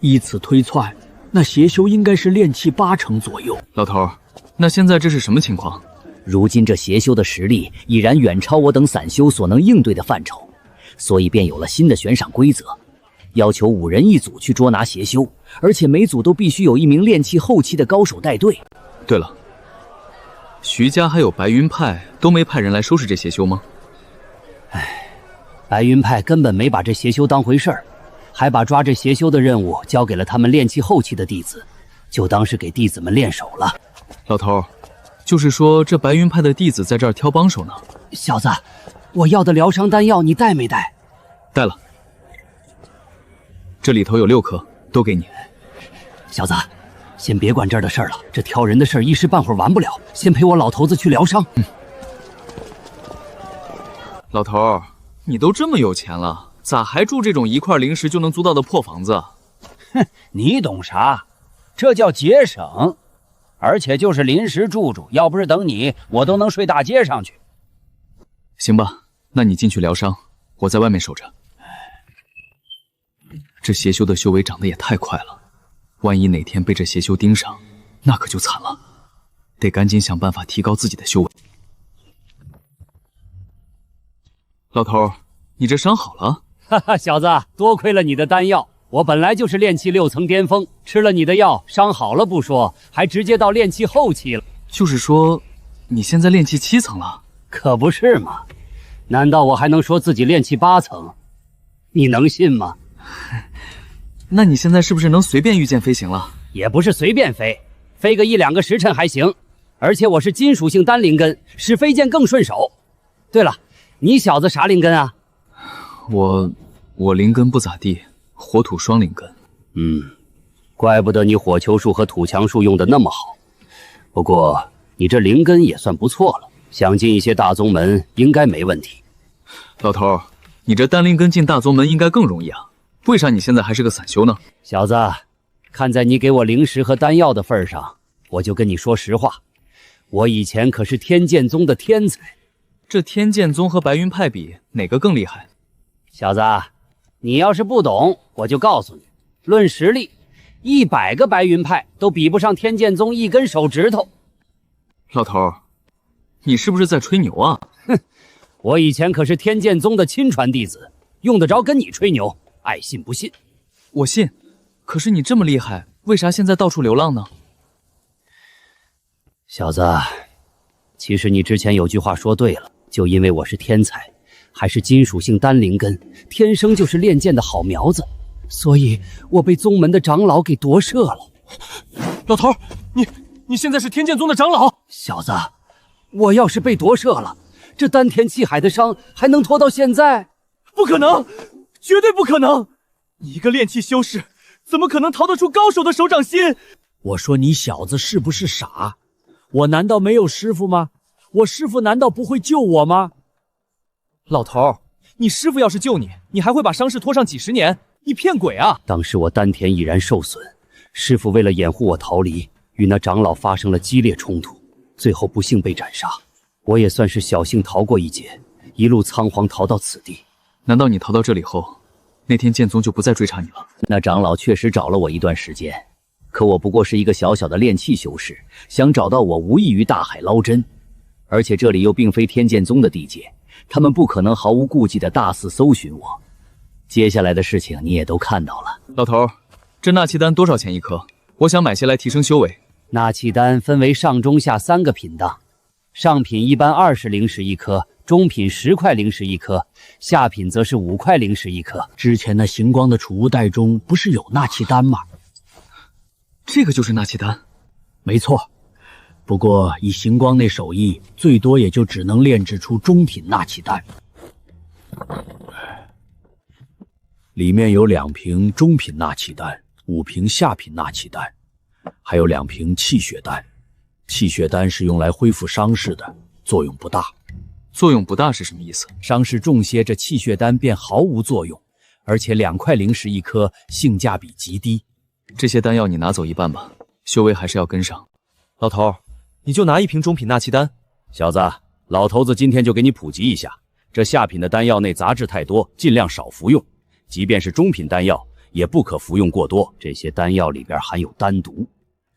I: 依此推算，那邪修应该是炼气8成左右。
D: 老头，那现在这是什么情况？
C: 如今这邪修的实力已然远超我等散修所能应对的范畴，所以便有了新的悬赏规则，要求5人1组去捉拿邪修，而且每组都必须有1名炼气后期的高手带队。
D: 对了，徐家还有白云派都没派人来收拾这邪修吗？
C: 白云派根本没把这邪修当回事儿，还把抓这邪修的任务交给了他们炼气后期的弟子，就当是给弟子们练手了。
D: 老头，就是说这白云派的弟子在这儿挑帮手呢。
C: 小子，我要的疗伤丹药你带没带？
D: 带了，这里头有6颗，都给你。
C: 小子，先别管这儿的事儿了，这挑人的事儿一时半会儿完不了，先陪我老头子去疗伤。
D: 老头，你都这么有钱了，咋还住这种1块灵石就能租到的破房子？
E: 哼，你懂啥？这叫节省。
C: 而且就是临时住住，要不是等你，我都能睡大街上去。
D: 行吧，那你进去疗伤，我在外面守着。这邪修的修为长得也太快了，万一哪天被这邪修盯上，那可就惨了。得赶紧想办法提高自己的修为。老头，你这伤好了？
C: 哈哈，小子，多亏了你的丹药，我本来就是炼气6层巅峰，吃了你的药，伤好了不说，还直接到炼气后期了。
D: 就是说，你现在炼气7层了？
C: 可不是嘛？难道我还能说自己炼气8层？你能信吗？
D: 那你现在是不是能随便御剑飞行了？
C: 也不是随便飞，飞个1-2个时辰还行。而且我是金属性单灵根，使飞剑更顺手。对了，你小子啥灵根啊？
D: 我灵根不咋地，火土双灵根。
C: 怪不得你火球术和土强术用的那么好。不过你这灵根也算不错了，想进一些大宗门应该没问题。
D: 老头，你这单灵根进大宗门应该更容易啊，为啥你现在还是个散修呢？
C: 小子，看在你给我灵石和丹药的份上，我就跟你说实话，我以前可是天剑宗的天才。
D: 这天剑宗和白云派比，哪个更厉害？
C: 小子，你要是不懂，我就告诉你，论实力，100个白云派都比不上天剑宗1根手指头。
D: 老头，你是不是在吹牛啊？
C: 哼，我以前可是天剑宗的亲传弟子，用得着跟你吹牛？爱信不信。
D: 我信，可是你这么厉害，为啥现在到处流浪呢？
C: 小子，其实你之前有句话说对了，就因为我是天才，还是金属性单灵根，天生就是练剑的好苗子，所以我被宗门的长老给夺舍了。
A: 老头，你现在是天剑宗的长老？
C: 小子，我要是被夺舍了，这丹田气海的伤还能拖到现在？
A: 不可能，绝对不可能！你一个炼气修士，怎么可能逃得出高手的手掌心？
I: 我说你小子是不是傻？我难道没有师傅吗？我师傅难道不会救我吗？
A: 老头，你师傅要是救你，你还会把伤势拖上几10年？你骗鬼啊！
C: 当时我丹田已然受损，师傅为了掩护我逃离，与那长老发生了激烈冲突，最后不幸被斩杀。我也算是侥幸逃过一劫，一路仓皇逃到此地。
D: 难道你逃到这里后，那天剑宗就不再追查你了？
C: 那长老确实找了我一段时间，可我不过是一个小小的炼气修士，想找到我无异于大海捞针，而且这里又并非天剑宗的地界，他们不可能毫无顾忌的大肆搜寻我。接下来的事情你也都看到了。
D: 老头，这纳气丹多少钱一颗？我想买些来提升修为。
C: 纳气丹分为上中下3个品档，上品一般20灵石一颗，中品10块灵石一颗，下品则是5块灵石一颗。
I: 之前那行光的储物袋中不是有纳气丹吗？
D: 这个就是纳气丹。
I: 没错，不过以行光那手艺，最多也就只能炼制出中品纳气丹。
H: 里面有2瓶中品纳气丹，5瓶下品纳气丹，还有2瓶气血丹。气血丹是用来恢复伤势的，作用不大。
D: 作用不大是什么意思？
F: 伤势重些，这气血丹便毫无作用，而且2块灵石一颗，性价比极低。
D: 这些丹药你拿走一半吧，修为还是要跟上。
A: 老头，你就拿1瓶中品纳气丹。
B: 小子，老头子今天就给你普及一下，这下品的丹药内杂质太多，尽量少服用。即便是中品丹药，也不可服用过多。
C: 这些丹药里边含有丹毒，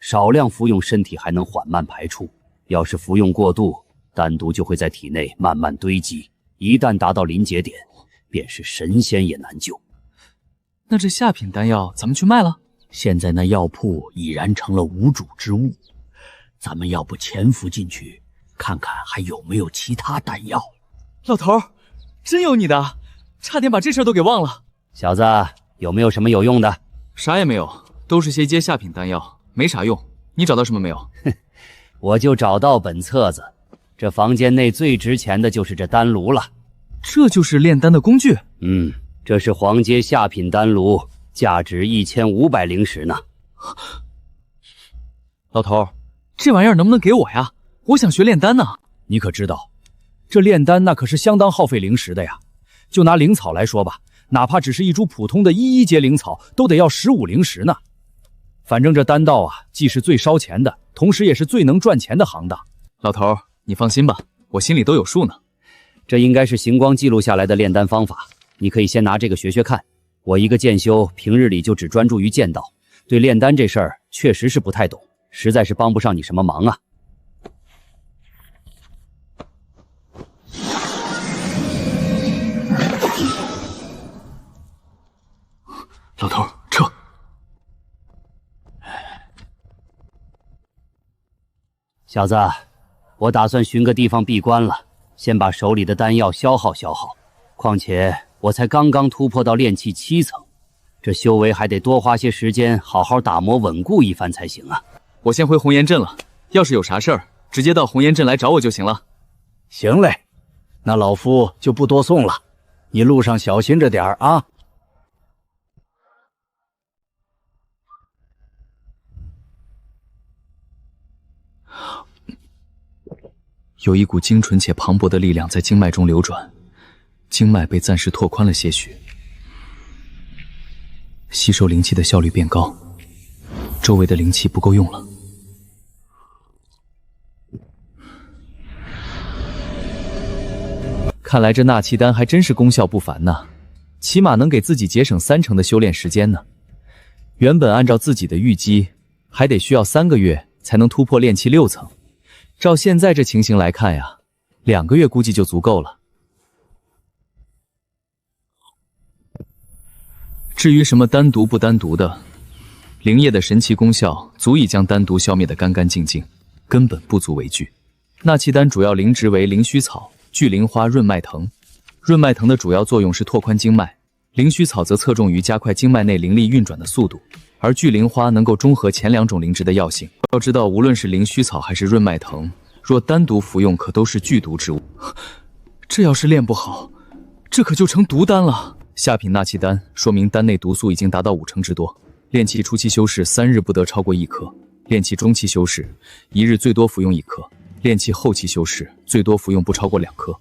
C: 少量服用身体还能缓慢排出，要是服用过度，丹毒就会在体内慢慢堆积，一旦达到临界点，便是神仙也难救。
D: 那这下品丹药咱们去卖了？
I: 现在那药铺已然成了无主之物，咱们要不潜伏进去，看看还有没有其他丹药。
A: 老头，真有你的，差点把这事都给忘了。
C: 小子，有没有什么有用的？
D: 啥也没有，都是些阶下品丹药，没啥用。你找到什么没有？
C: 哼，我就找到本册子。这房间内最值钱的就是这丹炉了。
A: 这就是炼丹的工具？
C: 这是黄阶下品丹炉，价值1500灵石呢。
A: 老头，这玩意儿能不能给我呀？我想学炼丹呢。
F: 你可知道，这炼丹那可是相当耗费灵石的呀。就拿灵草来说吧，哪怕只是一株普通的11阶灵草，都得要15灵石呢。反正这丹道啊，既是最烧钱的，同时也是最能赚钱的行当。
D: 老头，你放心吧，我心里都有数呢。
C: 这应该是行光记录下来的炼丹方法，你可以先拿这个学学看。我一个剑修，平日里就只专注于剑道，对炼丹这事儿确实是不太懂，实在是帮不上你什么忙啊。
D: 老头，撤！
C: 小子，我打算寻个地方闭关了，先把手里的丹药消耗消耗。况且我才刚刚突破到炼气7层，这修为还得多花些时间，好好打磨稳固一番才行啊。
D: 我先回红岩镇了，要是有啥事儿，直接到红岩镇来找我就行了。
H: 行嘞，那老夫就不多送了，你路上小心着点儿啊。
D: 有一股精纯且磅礴的力量在经脉中流转，经脉被暂时拓宽了些许，吸收灵气的效率变高，周围的灵气不够用了。
A: 看来这纳气丹还真是功效不凡呐，起码能给自己节省30%的修炼时间呢。原本按照自己的预计，还得需要3个月才能突破炼气6层。照现在这情形来看呀，2个月估计就足够了。
D: 至于什么单独不单独的，灵液的神奇功效足以将单独消灭得干干净净，根本不足为惧。纳气丹主要灵植为灵虚草、聚灵花、润脉藤。润脉藤的主要作用是拓宽经脉，灵虚草则侧重于加快经脉内灵力运转的速度。而聚灵花能够中和前2种灵植的药性。要知道，无论是灵虚草还是润脉藤，若单独服用，可都是剧毒之物。这要是练不好，这可就成毒丹了。下品纳气丹，说明丹内毒素已经达到5成之多。炼气初期修士3日不得超过1颗，炼气中期修士1日最多服用1颗，炼气后期修士最多服用不超过2颗，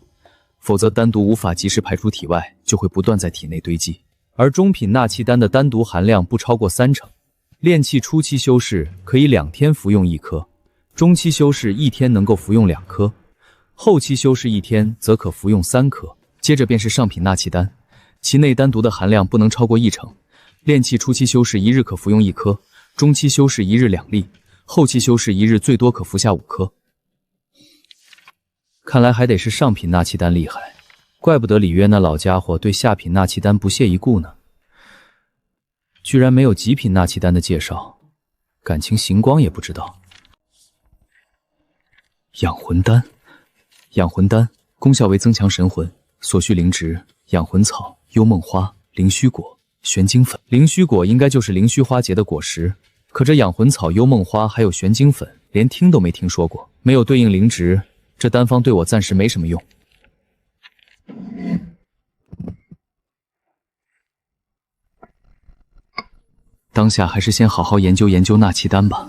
D: 否则丹毒无法及时排出体外，就会不断在体内堆积。
A: 而中品纳气丹的丹毒含量不超过30%，炼气初期修士可以2天服用1颗，中期修士1天能够服用2颗，后期修士1天则可服用3颗。接着便是上品纳气丹，其内丹毒的含量不能超过1成，炼气初期修士1日可服用1颗，中期修士1日2粒，后期修士1日最多可服下5颗。看来还得是上品纳气丹厉害。怪不得李约那老家伙对下品纳气丹不屑一顾呢，居然没有极品纳气丹的介绍，感情行光也不知道。
D: 养魂丹，养魂丹功效为增强神魂，所需灵植：养魂草、幽梦花、灵虚果、玄晶粉。
A: 灵虚果应该就是灵虚花节的果实，可这养魂草、幽梦花还有玄晶粉，连听都没听说过，没有对应灵植，这丹方对我暂时没什么用。
D: 当下还是先好好研究研究纳气丹吧。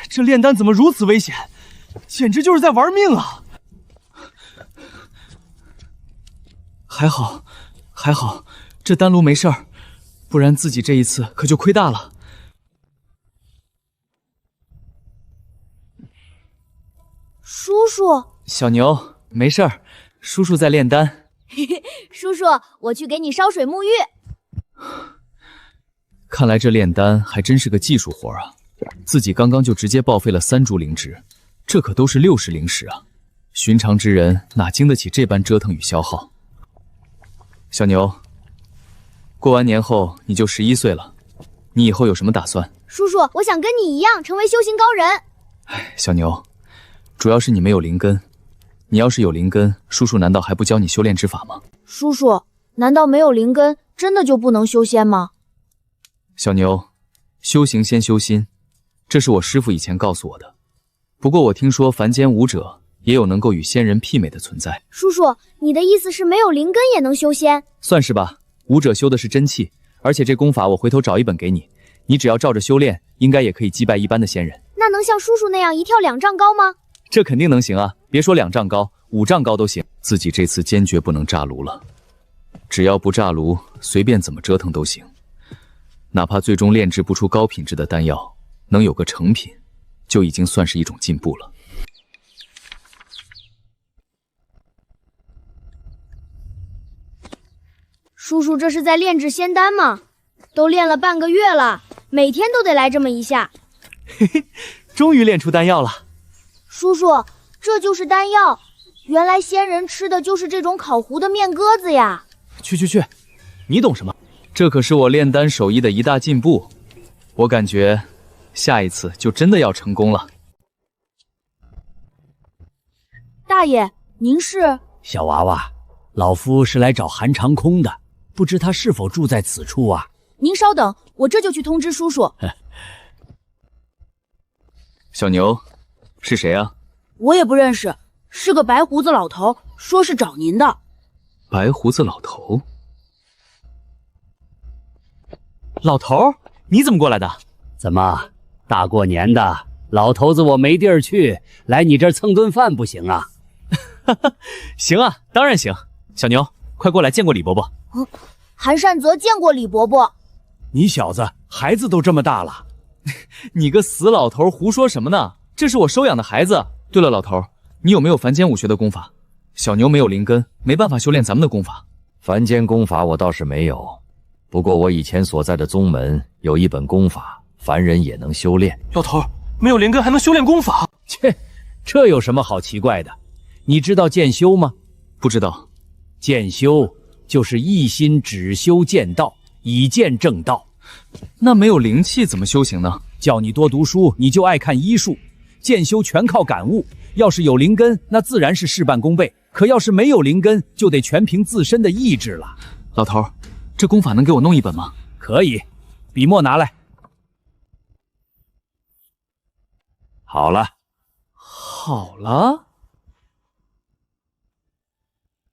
F: 这炼丹怎么如此危险？简直就是在玩命啊！
A: 还好，还好，这丹炉没事儿，不然自己这一次可就亏大了。
K: 叔叔，
A: 小牛，没事儿，叔叔在炼丹。
K: 叔叔，我去给你烧水沐浴。
A: 看来这炼丹还真是个技术活啊！自己刚刚就直接报废了3株灵植，这可都是60灵石啊！寻常之人哪经得起这般折腾与消耗？小牛，过完年后你就11岁了，你以后有什么打算？
K: 叔叔，我想跟你一样成为修行高人。
D: 小牛，主要是你没有灵根。你要是有灵根，叔叔难道还不教你修炼之法吗？
K: 叔叔，难道没有灵根真的就不能修仙吗？
D: 小牛，修行先修心，这是我师父以前告诉我的。不过我听说凡间武者也有能够与仙人媲美的存在。
K: 叔叔，你的意思是没有灵根也能修仙？
D: 算是吧，武者修的是真气，而且这功法我回头找一本给你，你只要照着修炼，应该也可以击败一般的仙人。
K: 那能像叔叔那样一跳2丈高吗？
D: 这肯定能行啊，别说2丈高，5丈高都行。自己这次坚决不能炸炉了，只要不炸炉，随便怎么折腾都行。哪怕最终炼制不出高品质的丹药，能有个成品，就已经算是一种进步了。
K: 叔叔这是在炼制仙丹吗？都练了半个月了，每天都得来这么一下。
A: 嘿嘿，终于炼出丹药了。
K: 叔叔，这就是丹药，原来仙人吃的就是这种烤糊的面鸽子呀！
A: 去，你懂什么？
D: 这可是我炼丹手艺的一大进步，我感觉下一次就真的要成功了。
K: 大爷，您是？
I: 小娃娃，老夫是来找韩长空的，不知他是否住在此处啊？
K: 您稍等，我这就去通知叔叔。
D: 小牛，是谁啊？
K: 我也不认识，是个白胡子老头，说是找您的。
D: 白胡子老头？
A: 老头，你怎么过来的？
C: 怎么，大过年的，老头子我没地儿去，来你这儿蹭顿饭不行啊？
A: 行啊，当然行。小牛，快过来见过李伯伯。
K: 韩善泽见过李伯伯。
F: 你小子，孩子都这么大了。
D: 你个死老头，胡说什么呢？这是我收养的孩子。对了，老头，你有没有凡间武学的功法？小牛没有灵根，没办法修炼咱们的功法。
B: 凡间功法我倒是没有，不过我以前所在的宗门有一本功法，凡人也能修炼。
A: 老头，没有灵根还能修炼功法？
F: 切，这有什么好奇怪的？你知道剑修吗？
D: 不知道。
F: 剑修就是一心只修剑道，以剑正道。
D: 那没有灵气怎么修行呢？
F: 叫你多读书，你就爱看医术。剑修全靠感悟，要是有灵根，那自然是事半功倍。可要是没有灵根，就得全凭自身的意志了。
D: 老头，这功法能给我弄一本吗？
F: 可以，笔墨拿来。
B: 好了，
D: 好了。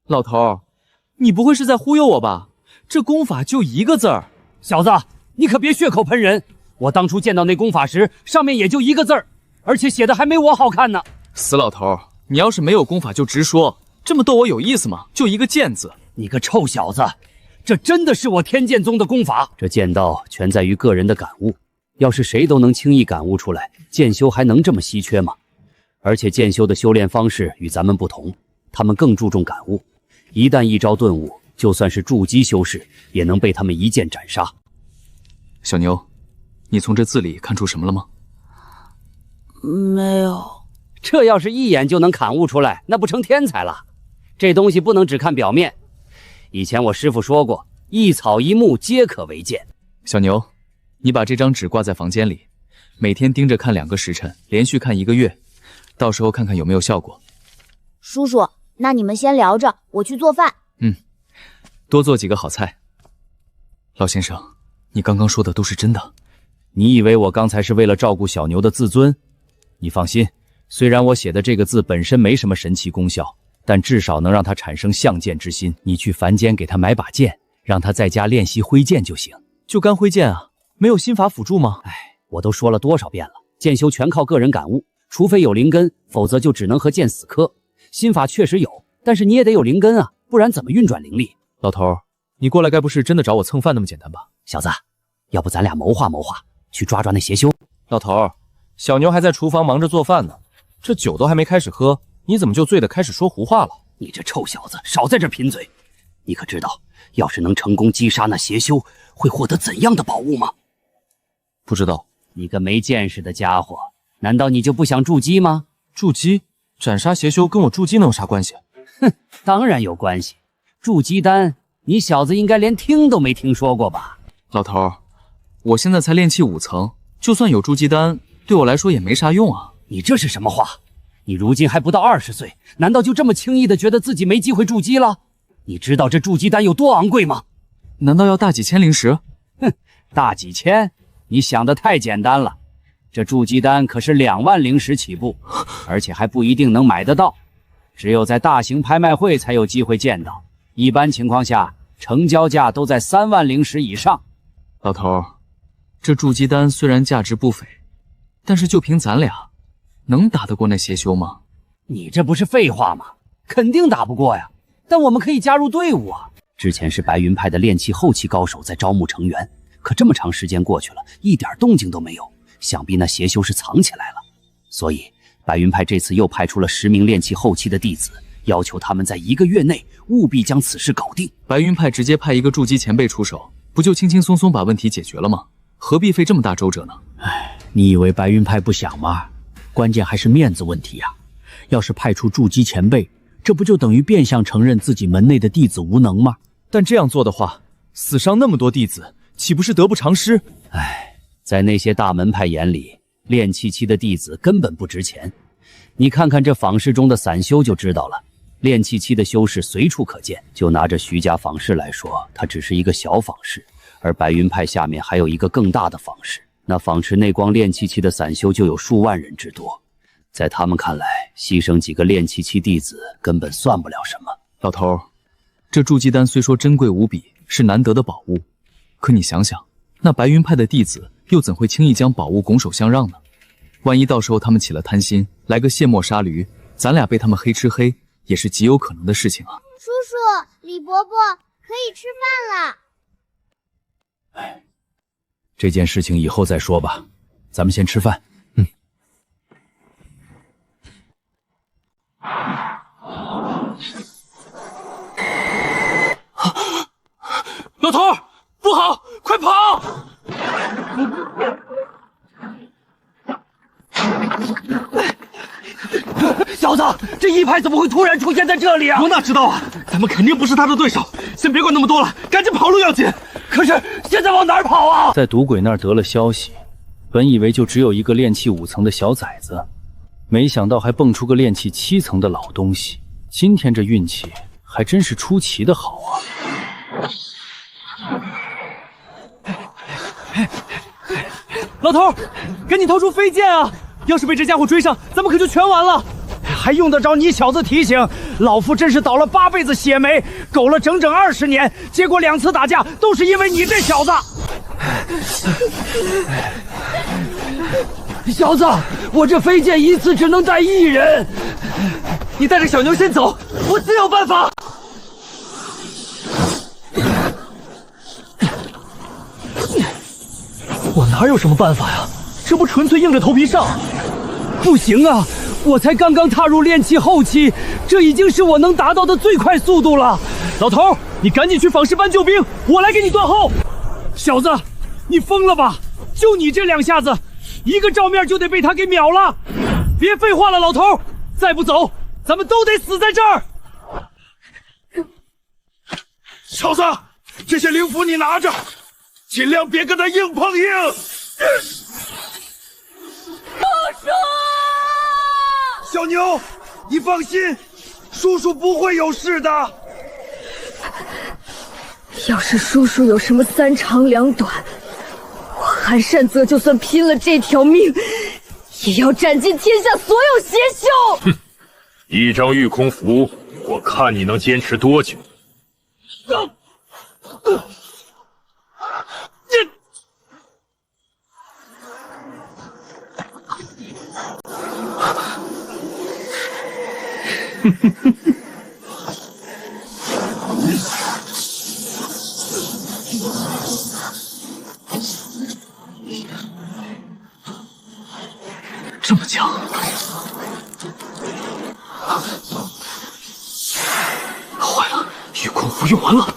D: 老头，你不会是在忽悠我吧？这功法就1个字儿。
C: 小子，你可别血口喷人！我当初见到那功法时，上面也就1个字儿，而且写的还没我好看呢。
D: 死老头，你要是没有功法就直说，这么逗我有意思吗？就1个剑字。
C: 你个臭小子，这真的是我天剑宗的功法。这剑道全在于个人的感悟，要是谁都能轻易感悟出来，剑修还能这么稀缺吗？而且剑修的修炼方式与咱们不同，他们更注重感悟，一旦一招顿悟，就算是筑基修士也能被他们一剑斩杀。
D: 小牛，你从这字里看出什么了吗？
K: 没有。
C: 这要是一眼就能感悟出来，那不成天才了？这东西不能只看表面。以前我师父说过，一草一木皆可为剑。
D: 小牛，你把这张纸挂在房间里，每天盯着看2个时辰，连续看1个月，到时候看看有没有效果。
K: 叔叔，那你们先聊着，我去做饭。
D: 多做几个好菜。老先生，你刚刚说的都是真的？
F: 你以为我刚才是为了照顾小牛的自尊？你放心，虽然我写的这个字本身没什么神奇功效，但至少能让他产生相剑之心。你去凡间给他买把剑，让他在家练习挥剑就行。
A: 就干挥剑啊？没有心法辅助吗？
C: 我都说了多少遍了，剑修全靠个人感悟，除非有灵根，否则就只能和剑死磕。心法确实有，但是你也得有灵根啊，不然怎么运转灵力？
A: 老头，你过来该不是真的找我蹭饭那么简单吧？
C: 小子，要不咱俩谋划谋划，去抓抓那邪修。
A: 老头，小牛还在厨房忙着做饭呢，这酒都还没开始喝，你怎么就醉得开始说胡话了？
C: 你这臭小子，少在这贫嘴！你可知道，要是能成功击杀那邪修，会获得怎样的宝物吗？
A: 不知道。
C: 你个没见识的家伙，难道你就不想筑基吗？
A: 筑基？斩杀邪修跟我筑基能有啥关系？
C: 哼，当然有关系。筑基丹，你小子应该连听都没听说过吧？
D: 老头，我现在才炼气5层，就算有筑基丹，对我来说也没啥用啊。
C: 你这是什么话？你如今还不到20岁，难道就这么轻易的觉得自己没机会筑基了？你知道这筑基丹有多昂贵吗？
D: 难道要大几千灵石？
C: 哼，大几千？你想的太简单了。这筑基丹可是2万灵石起步，而且还不一定能买得到，只有在大型拍卖会才有机会见到。一般情况下，成交价都在3万灵石以上。
D: 老头，这筑基丹虽然价值不菲，但是就凭咱俩，能打得过那邪修吗？
C: 你这不是废话吗？肯定打不过呀，但我们可以加入队伍啊。之前是白云派的炼气后期高手在招募成员，可这么长时间过去了，一点动静都没有，想必那邪修是藏起来了。所以白云派这次又派出了10名炼气后期的弟子，要求他们在1个月内务必将此事搞定。
D: 白云派直接派一个筑基前辈出手，不就轻轻松松把问题解决了吗？何必费这么大周折呢？
I: 哎，你以为白云派不想吗？关键还是面子问题呀。要是派出筑基前辈，这不就等于变相承认自己门内的弟子无能吗？
A: 但这样做的话，死伤那么多弟子，岂不是得不偿失？
C: 唉，在那些大门派眼里，炼气期的弟子根本不值钱。你看看这坊市中的散修就知道了，炼气期的修士随处可见。就拿着徐家坊市来说，它只是一个小坊市，而白云派下面还有一个更大的坊市，那坊池内光炼气期的散修就有数万人之多。在他们看来，牺牲几个炼气期弟子根本算不了什么。
D: 老头，这筑基丹虽说珍贵无比，是难得的宝物，可你想想，那白云派的弟子又怎会轻易将宝物拱手相让呢？万一到时候他们起了贪心，来个卸磨杀驴，咱俩被他们黑吃黑，也是极有可能的事情啊。
O: 叔叔，李伯伯，可以吃饭了。
H: 哎，这件事情以后再说吧，咱们先吃饭。
F: 老头，不好，快跑！
C: 小子，这一派怎么会突然出现在这里啊？
M: 我哪知道啊，咱们肯定不是他的对手。先别管那么多了，赶紧跑路要紧。
C: 可是现在往哪儿跑啊？
H: 在赌鬼那儿得了消息，本以为就只有一个炼气5层的小崽子，没想到还蹦出个炼气7层的老东西。今天这运气还真是出奇的好啊！
A: 老头，赶紧掏出飞剑啊！要是被这家伙追上，咱们可就全完了。
F: 还用得着你小子提醒？老夫真是倒了8辈子血霉，苟了整整20年，结果2次打架都是因为你这小子。
C: 小子，我这飞剑一次只能带1人，
A: 你带着小牛先走，我自有办法。
F: 我哪有什么办法呀？这不纯粹硬着头皮上？不行啊！我才刚刚踏入炼气后期，这已经是我能达到的最快速度了。老头，你赶紧去坊市搬救兵，我来给你断后。小子，你疯了吧？就你这2下子，一个照面就得被他给秒了。别废话了，老头，再不走，咱们都得死在这儿。
M: 小子，这些灵符你拿着，尽量别跟他硬碰硬。
O: 叔叔，
M: 小牛，你放心，叔叔不会有事的。
P: 要是叔叔有什么3长2短，我韩善泽就算拼了这条命，也要斩尽天下所有邪修。
Q: 哼，一张御空符，我看你能坚持多久。
F: 这么强，坏了，御空符用完了。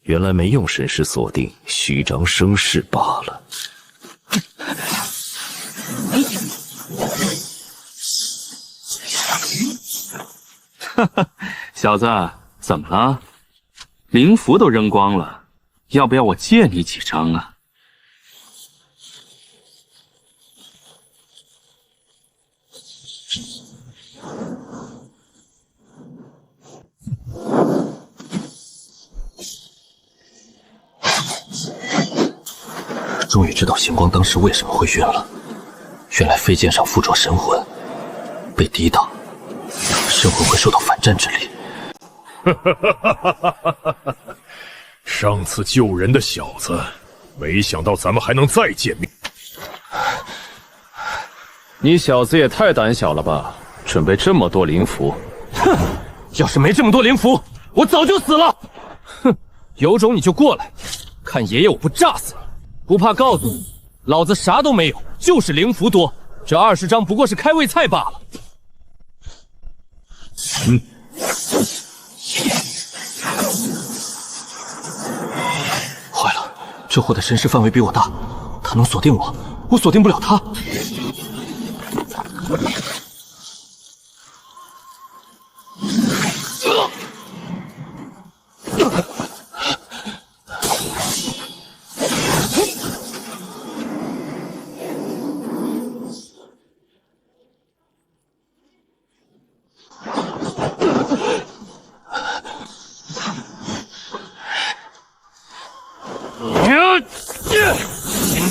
Q: 原来没用神识锁定，虚张声势罢了。
J: 哈哈，小
D: 小子，怎么了？灵符都扔光了，要不要我借你几张啊？
Q: 终于知道星光当时为什么会晕了，原来飞剑上附着神魂，被抵挡，神魂会受到反战之力。
R: 上次救人的小子，没想到咱们还能再见面。
S: 你小子也太胆小了吧！准备这么多灵符？
F: 哼！要是没这么多灵符，我早就死了。哼！有种你就过来，看爷爷我不炸死你！不怕告诉你，老子啥都没有，就是灵符多。这20张不过是开胃菜罢了。
Q: 坏了，这货的神识范围比我大，他能锁定我，我锁定不了他。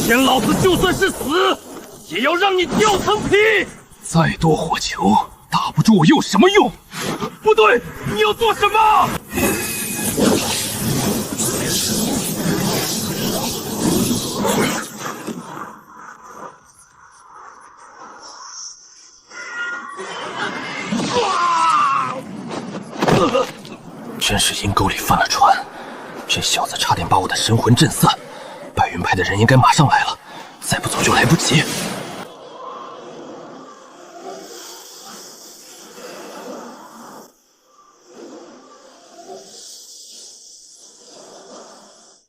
F: 今天老子就算是死，也要让你掉层皮！
Q: 再多火球打不住我有什么用？
F: 不对，你要做什么？
Q: 真是阴沟里翻了船，这小子差点把我的神魂震散。白云派的人应该马上来了，再不走就来不及。